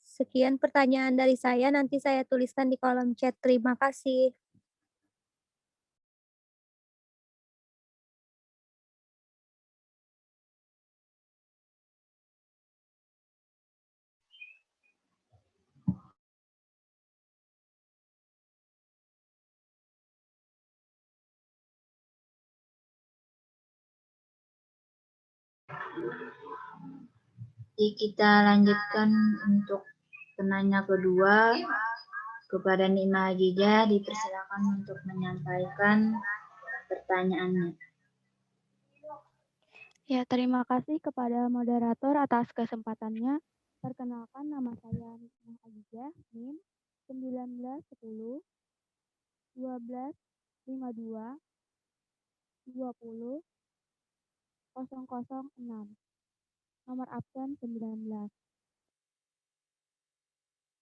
Sekian pertanyaan dari saya, nanti saya tuliskan di kolom chat. Terima kasih. Jadi kita lanjutkan untuk penanya kedua. Kepada Nikmah Hajijah dipersilakan untuk menyampaikan pertanyaannya. Ya, terima kasih kepada moderator atas kesempatannya. Perkenalkan, nama saya Nikmah Hajijah, NIM 1910 12 52 20 006. Nomor absen 19.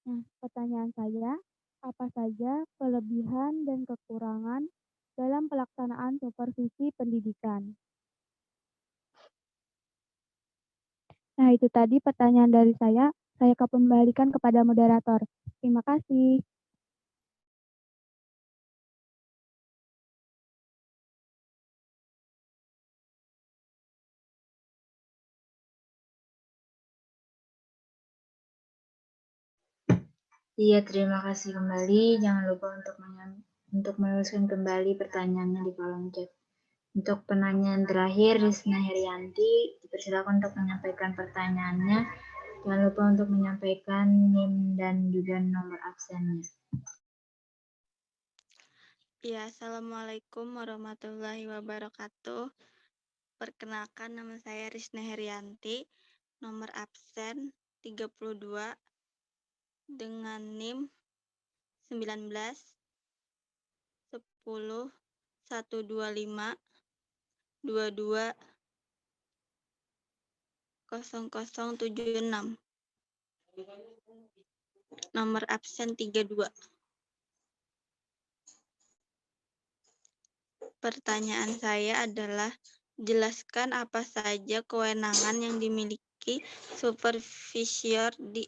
Nah, pertanyaan saya, apa saja kelebihan dan kekurangan dalam pelaksanaan supervisi pendidikan? Nah, itu tadi pertanyaan dari saya kembalikan kepada moderator. Terima kasih. Iya, terima kasih kembali. Jangan lupa untuk menuliskan kembali pertanyaannya di kolom chat. Untuk penanyaan terakhir, Risna Herianti, dipersilakan untuk menyampaikan pertanyaannya. Jangan lupa untuk menyampaikan NIM dan juga nomor absennya. Ya, Assalamualaikum warahmatullahi wabarakatuh. Perkenalkan, nama saya Risna Herianti, nomor absen 32 dengan NIM 19 10 125 22 0076. Nomor absen 32. Pertanyaan saya adalah, jelaskan apa saja kewenangan yang dimiliki supervisor di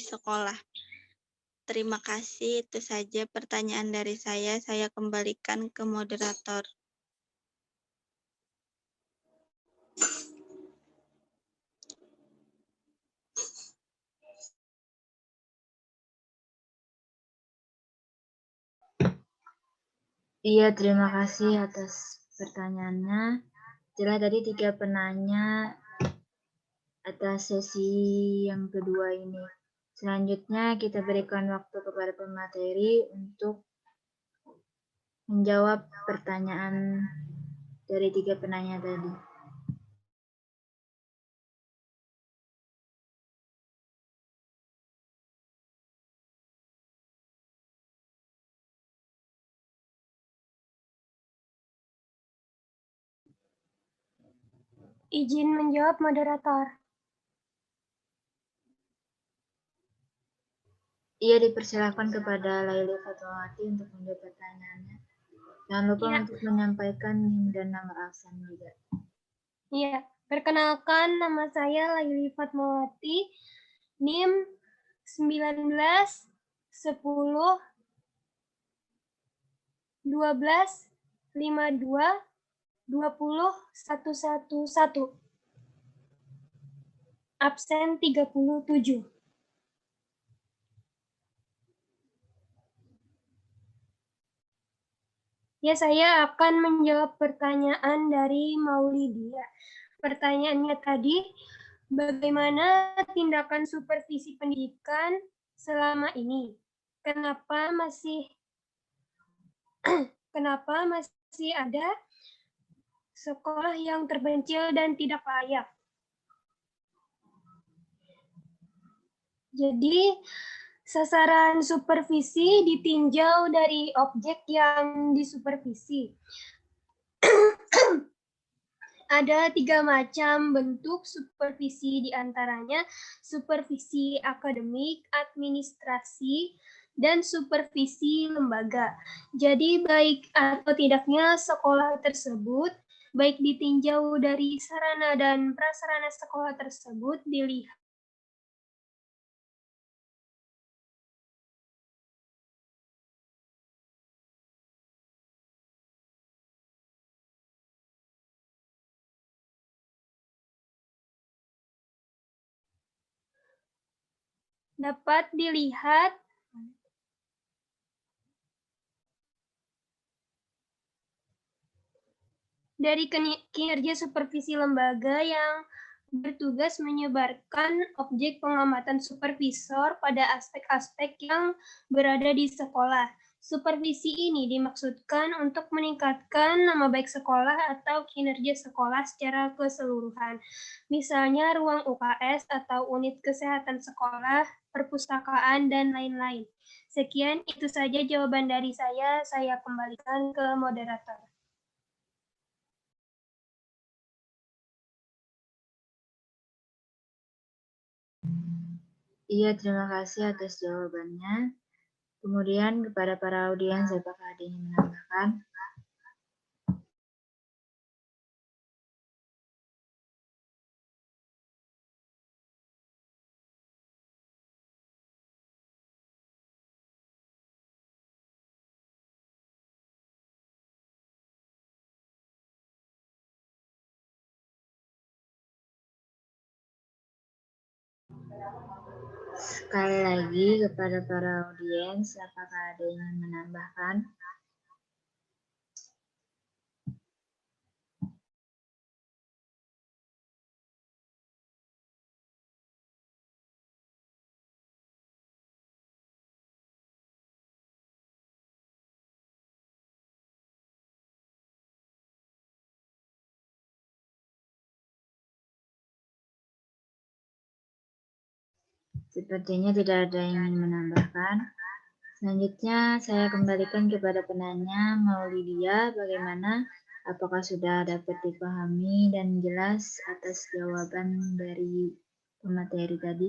sekolah. Terima kasih, itu saja pertanyaan dari saya. Saya kembalikan ke moderator. Iya, terima kasih atas pertanyaannya. Jelas tadi 3 penanya atas sesi yang kedua ini. Selanjutnya kita berikan waktu kepada pemateri untuk menjawab pertanyaan dari 3 penanya tadi. Izin menjawab moderator. Iya, dipersilakan kepada Laili Fatwati untuk menjawab pertanyaannya. Jangan lupa untuk menyampaikan NIM dan nomor absen juga. Iya, perkenalkan nama saya Laili Fatmawati, NIM 19 10 12 52 20 111. Absen 37. Ya, saya akan menjawab pertanyaan dari Maulidia. Pertanyaannya tadi, bagaimana tindakan supervisi pendidikan selama ini? Kenapa masih ada sekolah yang terpencil dan tidak layak? Jadi, sasaran supervisi ditinjau dari objek yang disupervisi. Ada 3 macam bentuk supervisi, diantaranya supervisi akademik, administrasi, dan supervisi lembaga. Jadi baik atau tidaknya sekolah tersebut, baik ditinjau dari sarana dan prasarana sekolah tersebut, dilihat dapat dilihat dari kinerja supervisi lembaga yang bertugas menyebarkan objek pengamatan supervisor pada aspek-aspek yang berada di sekolah. Supervisi ini dimaksudkan untuk meningkatkan nama baik sekolah atau kinerja sekolah secara keseluruhan. Misalnya ruang UKS atau unit kesehatan sekolah, perpustakaan, dan lain-lain. Sekian, itu saja jawaban dari saya. Saya kembalikan ke moderator. Iya, terima kasih atas jawabannya. Kemudian kepada para audiens, apakah ada yang ingin menambahkan? Sekali lagi kepada para audiens, apakah ada yang ingin menambahkan? Sepertinya tidak ada yang ingin menambahkan. Selanjutnya saya kembalikan kepada penanya, Maulidia, bagaimana? Apakah sudah dapat dipahami dan jelas atas jawaban dari pemateri tadi?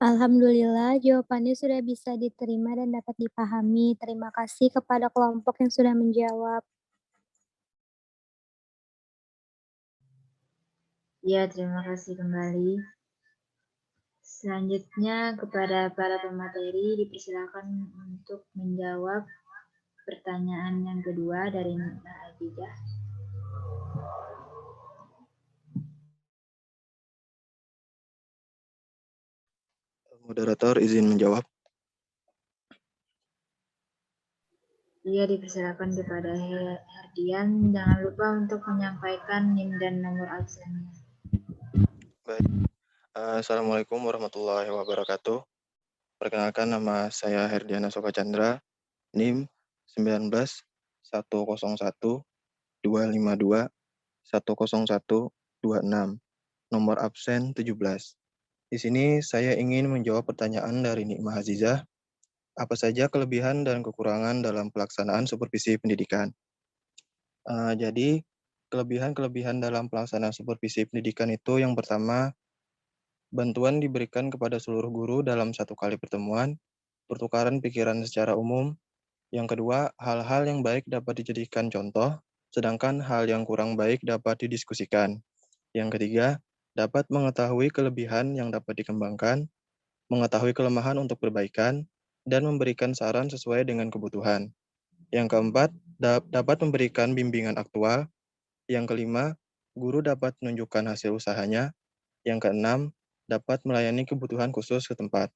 Alhamdulillah, jawabannya sudah bisa diterima dan dapat dipahami. Terima kasih kepada kelompok yang sudah menjawab. Ya, terima kasih kembali. Selanjutnya kepada para pemateri dipersilakan untuk menjawab pertanyaan yang kedua dari Mbak Azidah. Moderator izin menjawab. Iya, dipersilakan kepada Herdian. Jangan lupa untuk menyampaikan NIM dan nomor absennya. Baik. Assalamualaikum warahmatullahi wabarakatuh. Perkenalkan, nama saya Herdiana Soka Chandra, NIM 19 101 252 101 26, nomor absen 17. Di sini saya ingin menjawab pertanyaan dari Nikmah Azizah. Apa saja kelebihan dan kekurangan dalam pelaksanaan supervisi pendidikan? Jadi, kelebihan-kelebihan dalam pelaksanaan supervisi pendidikan itu yang pertama, bantuan diberikan kepada seluruh guru dalam satu kali pertemuan, pertukaran pikiran secara umum. Yang kedua, hal-hal yang baik dapat dijadikan contoh, sedangkan hal yang kurang baik dapat didiskusikan. Yang ketiga, dapat mengetahui kelebihan yang dapat dikembangkan, mengetahui kelemahan untuk perbaikan, dan memberikan saran sesuai dengan kebutuhan. Yang keempat, dapat memberikan bimbingan aktual. Yang kelima, guru dapat menunjukkan hasil usahanya. Yang keenam, dapat melayani kebutuhan khusus setempat.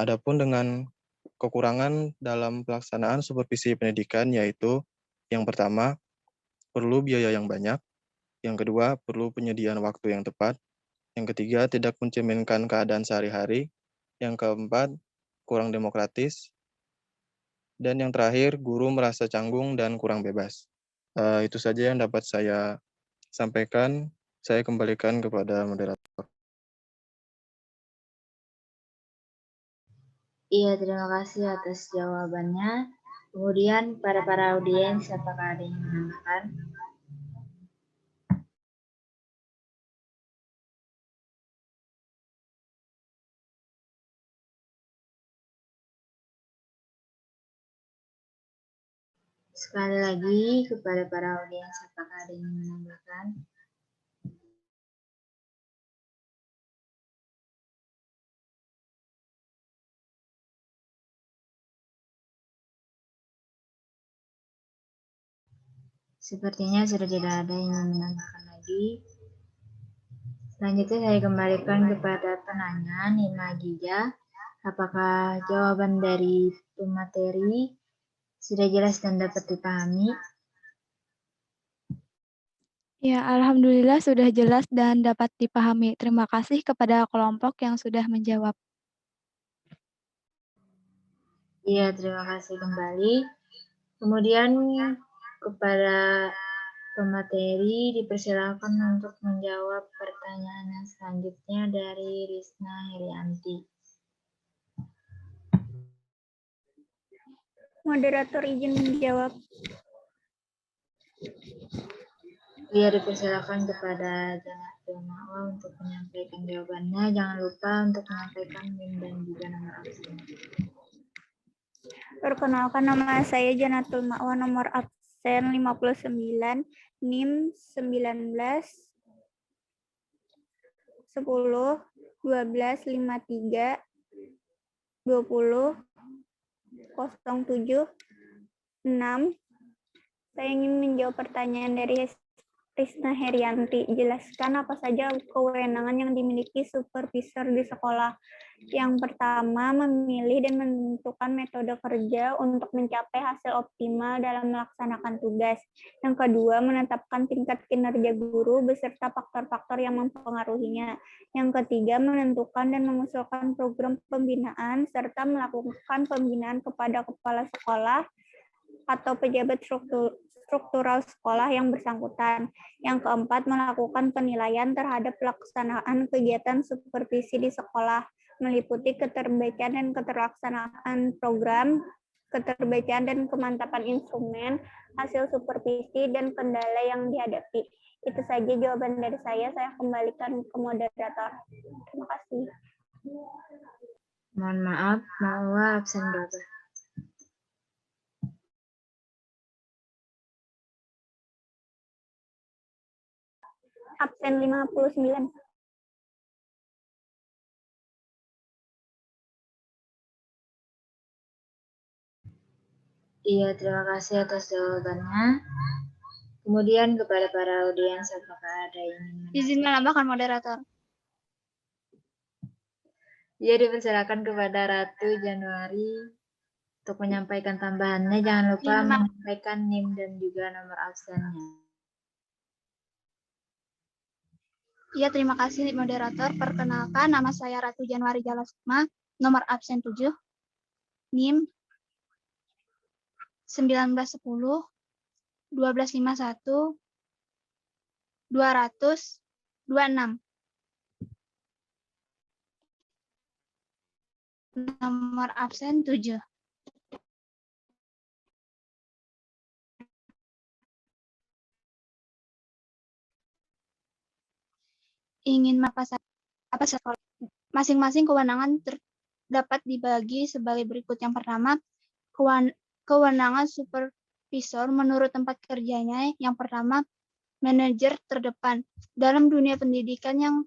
Adapun dengan kekurangan dalam pelaksanaan supervisi pendidikan yaitu yang pertama, perlu biaya yang banyak. Yang kedua, perlu penyediaan waktu yang tepat. Yang ketiga, tidak mencerminkan keadaan sehari-hari. Yang keempat, kurang demokratis. Dan yang terakhir, guru merasa canggung dan kurang bebas. Itu saja yang dapat saya sampaikan. Saya kembalikan kepada moderator. Iya, terima kasih atas jawabannya. Kemudian para audiens, apakah ada yang menambahkan? Sekali lagi kepada para audiens, apakah ada yang menambahkan? Sepertinya sudah tidak ada yang menambahkan lagi. Selanjutnya saya kembalikan kepada penanya, Nima Gija. Apakah jawaban dari pemateri sudah jelas dan dapat dipahami? Ya, alhamdulillah sudah jelas dan dapat dipahami. Terima kasih kepada kelompok yang sudah menjawab. Iya, terima kasih kembali. Kemudian kepada pemateri dipersilakan untuk menjawab pertanyaan yang selanjutnya dari Risna Herianti. Moderator izin menjawab. Ia dipersilakan kepada Janatul Ma'wa untuk menyampaikan jawabannya. Jangan lupa untuk menyampaikan NIM dan juga nomor absen. Perkenalkan, nama saya Janatul Ma'wa, nomor absen 59, NIM 19 10 12 53 20 07 6. Saya ingin menjawab pertanyaan dari Risna Herianti. Jelaskan apa saja kewenangan yang dimiliki supervisor di sekolah. Yang pertama, memilih dan menentukan metode kerja untuk mencapai hasil optimal dalam melaksanakan tugas. Yang kedua, menetapkan tingkat kinerja guru beserta faktor-faktor yang mempengaruhinya. Yang ketiga, menentukan dan mengusulkan program pembinaan serta melakukan pembinaan kepada kepala sekolah atau pejabat struktural sekolah yang bersangkutan. Yang keempat, melakukan penilaian terhadap pelaksanaan kegiatan supervisi di sekolah, meliputi keterbacaan dan keterlaksanaan program, keterbacaan dan kemantapan instrumen, hasil supervisi, dan kendala yang dihadapi. Itu saja jawaban dari saya kembalikan ke moderator. Terima kasih. Mohon maaf, Ma'wa absen berapa? Absen 59. Iya, terima kasih atas jawabannya. Kemudian kepada para audiens, apakah ada yang ingin Izin menambahkan moderator. Ia dipersilakan kepada Ratu Januari untuk menyampaikan tambahannya. Jangan lupa menyampaikan NIM dan juga nomor absennya. Iya, terima kasih moderator. Perkenalkan, nama saya Ratu Januari Jalasukma, nomor absen 7, NIM 1910 1251 200 26. Nomor absen 7. Ingin apa sekolah. Masing-masing kewenangan dapat dibagi sebagai berikut. Yang pertama, kewenangan supervisor menurut tempat kerjanya. Yang pertama, manajer terdepan. Dalam dunia pendidikan yang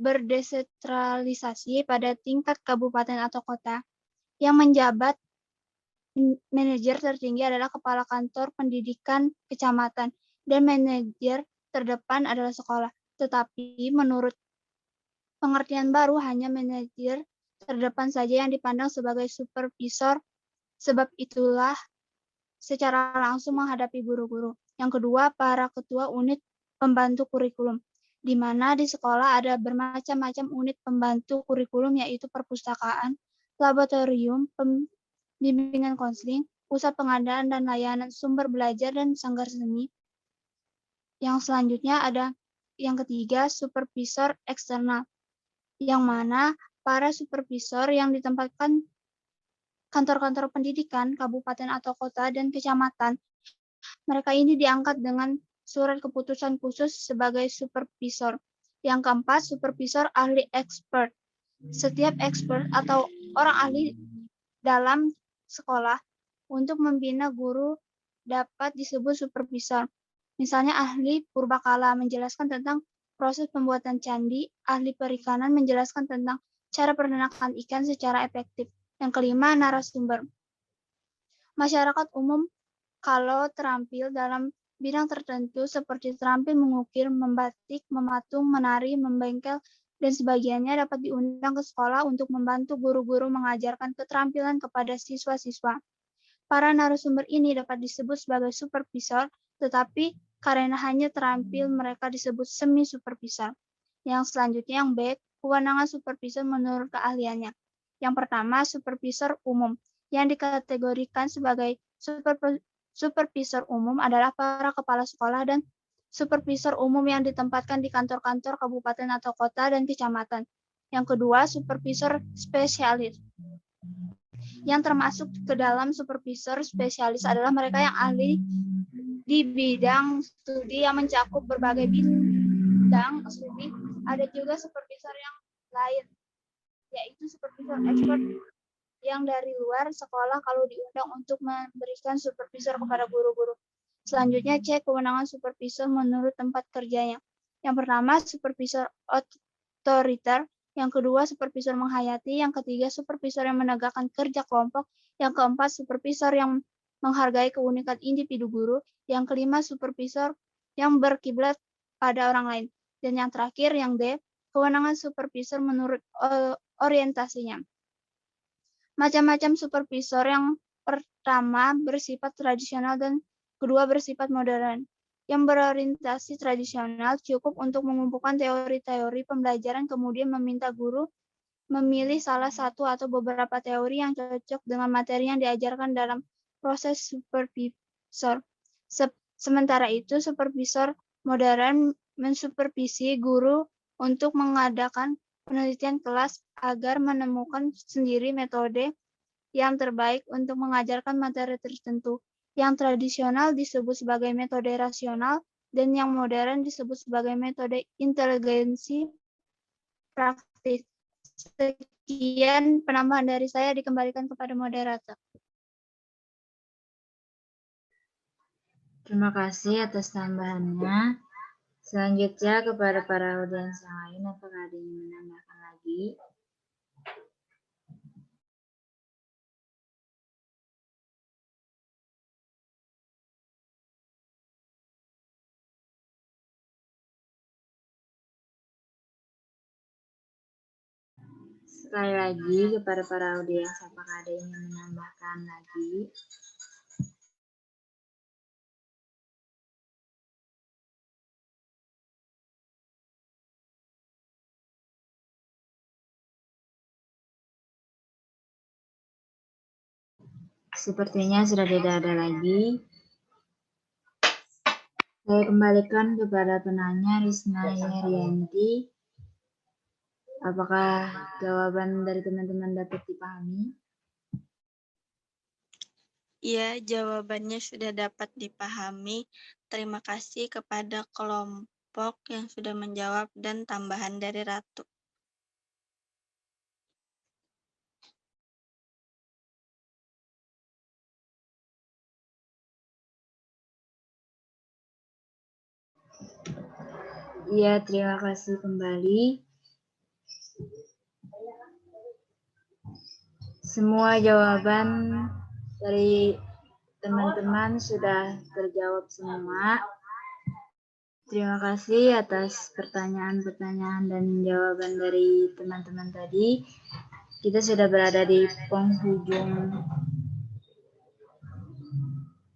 berdesentralisasi pada tingkat kabupaten atau kota, yang menjabat manajer tertinggi adalah kepala kantor pendidikan kecamatan dan manajer terdepan adalah sekolah. Tetapi menurut pengertian baru, hanya manajer terdepan saja yang dipandang sebagai supervisor. Sebab itulah secara langsung menghadapi guru-guru. Yang kedua, para ketua unit pembantu kurikulum, di mana di sekolah ada bermacam-macam unit pembantu kurikulum, yaitu perpustakaan, laboratorium, bimbingan konseling, pusat pengadaan dan layanan sumber belajar, dan sanggar seni. Yang selanjutnya ada yang ketiga, supervisor eksternal, yang mana para supervisor yang ditempatkan kantor-kantor pendidikan, kabupaten atau kota, dan kecamatan. Mereka ini diangkat dengan surat keputusan khusus sebagai supervisor. Yang keempat, supervisor ahli expert. Setiap expert atau orang ahli dalam sekolah untuk membina guru dapat disebut supervisor. Misalnya ahli purbakala menjelaskan tentang proses pembuatan candi, ahli perikanan menjelaskan tentang cara peternakan ikan secara efektif. Yang kelima, narasumber. Masyarakat umum kalau terampil dalam bidang tertentu seperti terampil mengukir, membatik, mematung, menari, membengkel, dan sebagiannya dapat diundang ke sekolah untuk membantu guru-guru mengajarkan keterampilan kepada siswa-siswa. Para narasumber ini dapat disebut sebagai supervisor, tetapi karena hanya terampil mereka disebut semi-supervisor. Yang selanjutnya yang B, kewenangan supervisor menurut keahliannya. Yang pertama, supervisor umum. Yang dikategorikan sebagai supervisor umum adalah para kepala sekolah dan supervisor umum yang ditempatkan di kantor-kantor kabupaten atau kota dan kecamatan. Yang kedua, supervisor spesialis. Yang termasuk ke dalam supervisor spesialis adalah mereka yang ahli di bidang studi yang mencakup berbagai bidang studi. Ada juga supervisor yang lain, yaitu supervisor ekspert yang dari luar sekolah kalau diundang untuk memberikan supervisor kepada guru-guru. Selanjutnya, cek kewenangan supervisor menurut tempat kerjanya. Yang pertama, supervisor otoriter. Yang kedua, supervisor menghayati. Yang ketiga, supervisor yang menegakkan kerja kelompok. Yang keempat, supervisor yang menghargai keunikan individu guru. Yang kelima, supervisor yang berkiblat pada orang lain. Dan yang terakhir, yang D, kewenangan supervisor menurut orientasinya. Macam-macam supervisor, yang pertama bersifat tradisional dan kedua bersifat modern. Yang berorientasi tradisional cukup untuk mengumpulkan teori-teori pembelajaran, kemudian meminta guru memilih salah satu atau beberapa teori yang cocok dengan materi yang diajarkan dalam proses supervisor. Sementara itu, supervisor modern mensupervisi guru untuk mengadakan penelitian kelas agar menemukan sendiri metode yang terbaik untuk mengajarkan materi tertentu. Yang tradisional disebut sebagai metode rasional dan yang modern disebut sebagai metode inteligensi praktis. Sekian penambahan dari saya, dikembalikan kepada moderator. Terima kasih atas tambahannya. Selanjutnya kepada para audiens yang lain, apakah ada yang menambahkan lagi? Sekali lagi kepada para audiens, apakah ada yang ingin menambahkan lagi? Sepertinya sudah tidak ada lagi. Saya kembalikan kepada penanya Risna Yerianti. Apakah jawaban dari teman-teman dapat dipahami? Iya, jawabannya sudah dapat dipahami. Terima kasih kepada kelompok yang sudah menjawab dan tambahan dari Ratu. Iya, terima kasih kembali. Semua jawaban dari teman-teman sudah terjawab semua. Terima kasih atas pertanyaan-pertanyaan dan jawaban dari teman-teman tadi. Kita sudah berada di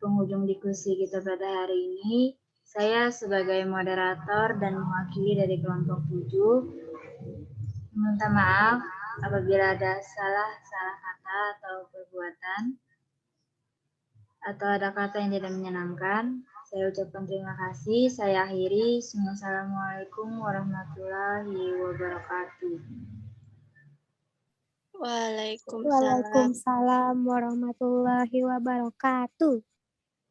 penghujung diskusi kita pada hari ini. Saya sebagai moderator dan mewakili dari kelompok 7 minta maaf apabila ada salah kata atau perbuatan atau ada kata yang tidak menyenangkan. Saya ucapkan terima kasih. Saya akhiri. Assalamualaikum warahmatullahi wabarakatuh. Waalaikumsalam. Waalaikumsalam warahmatullahi wabarakatuh.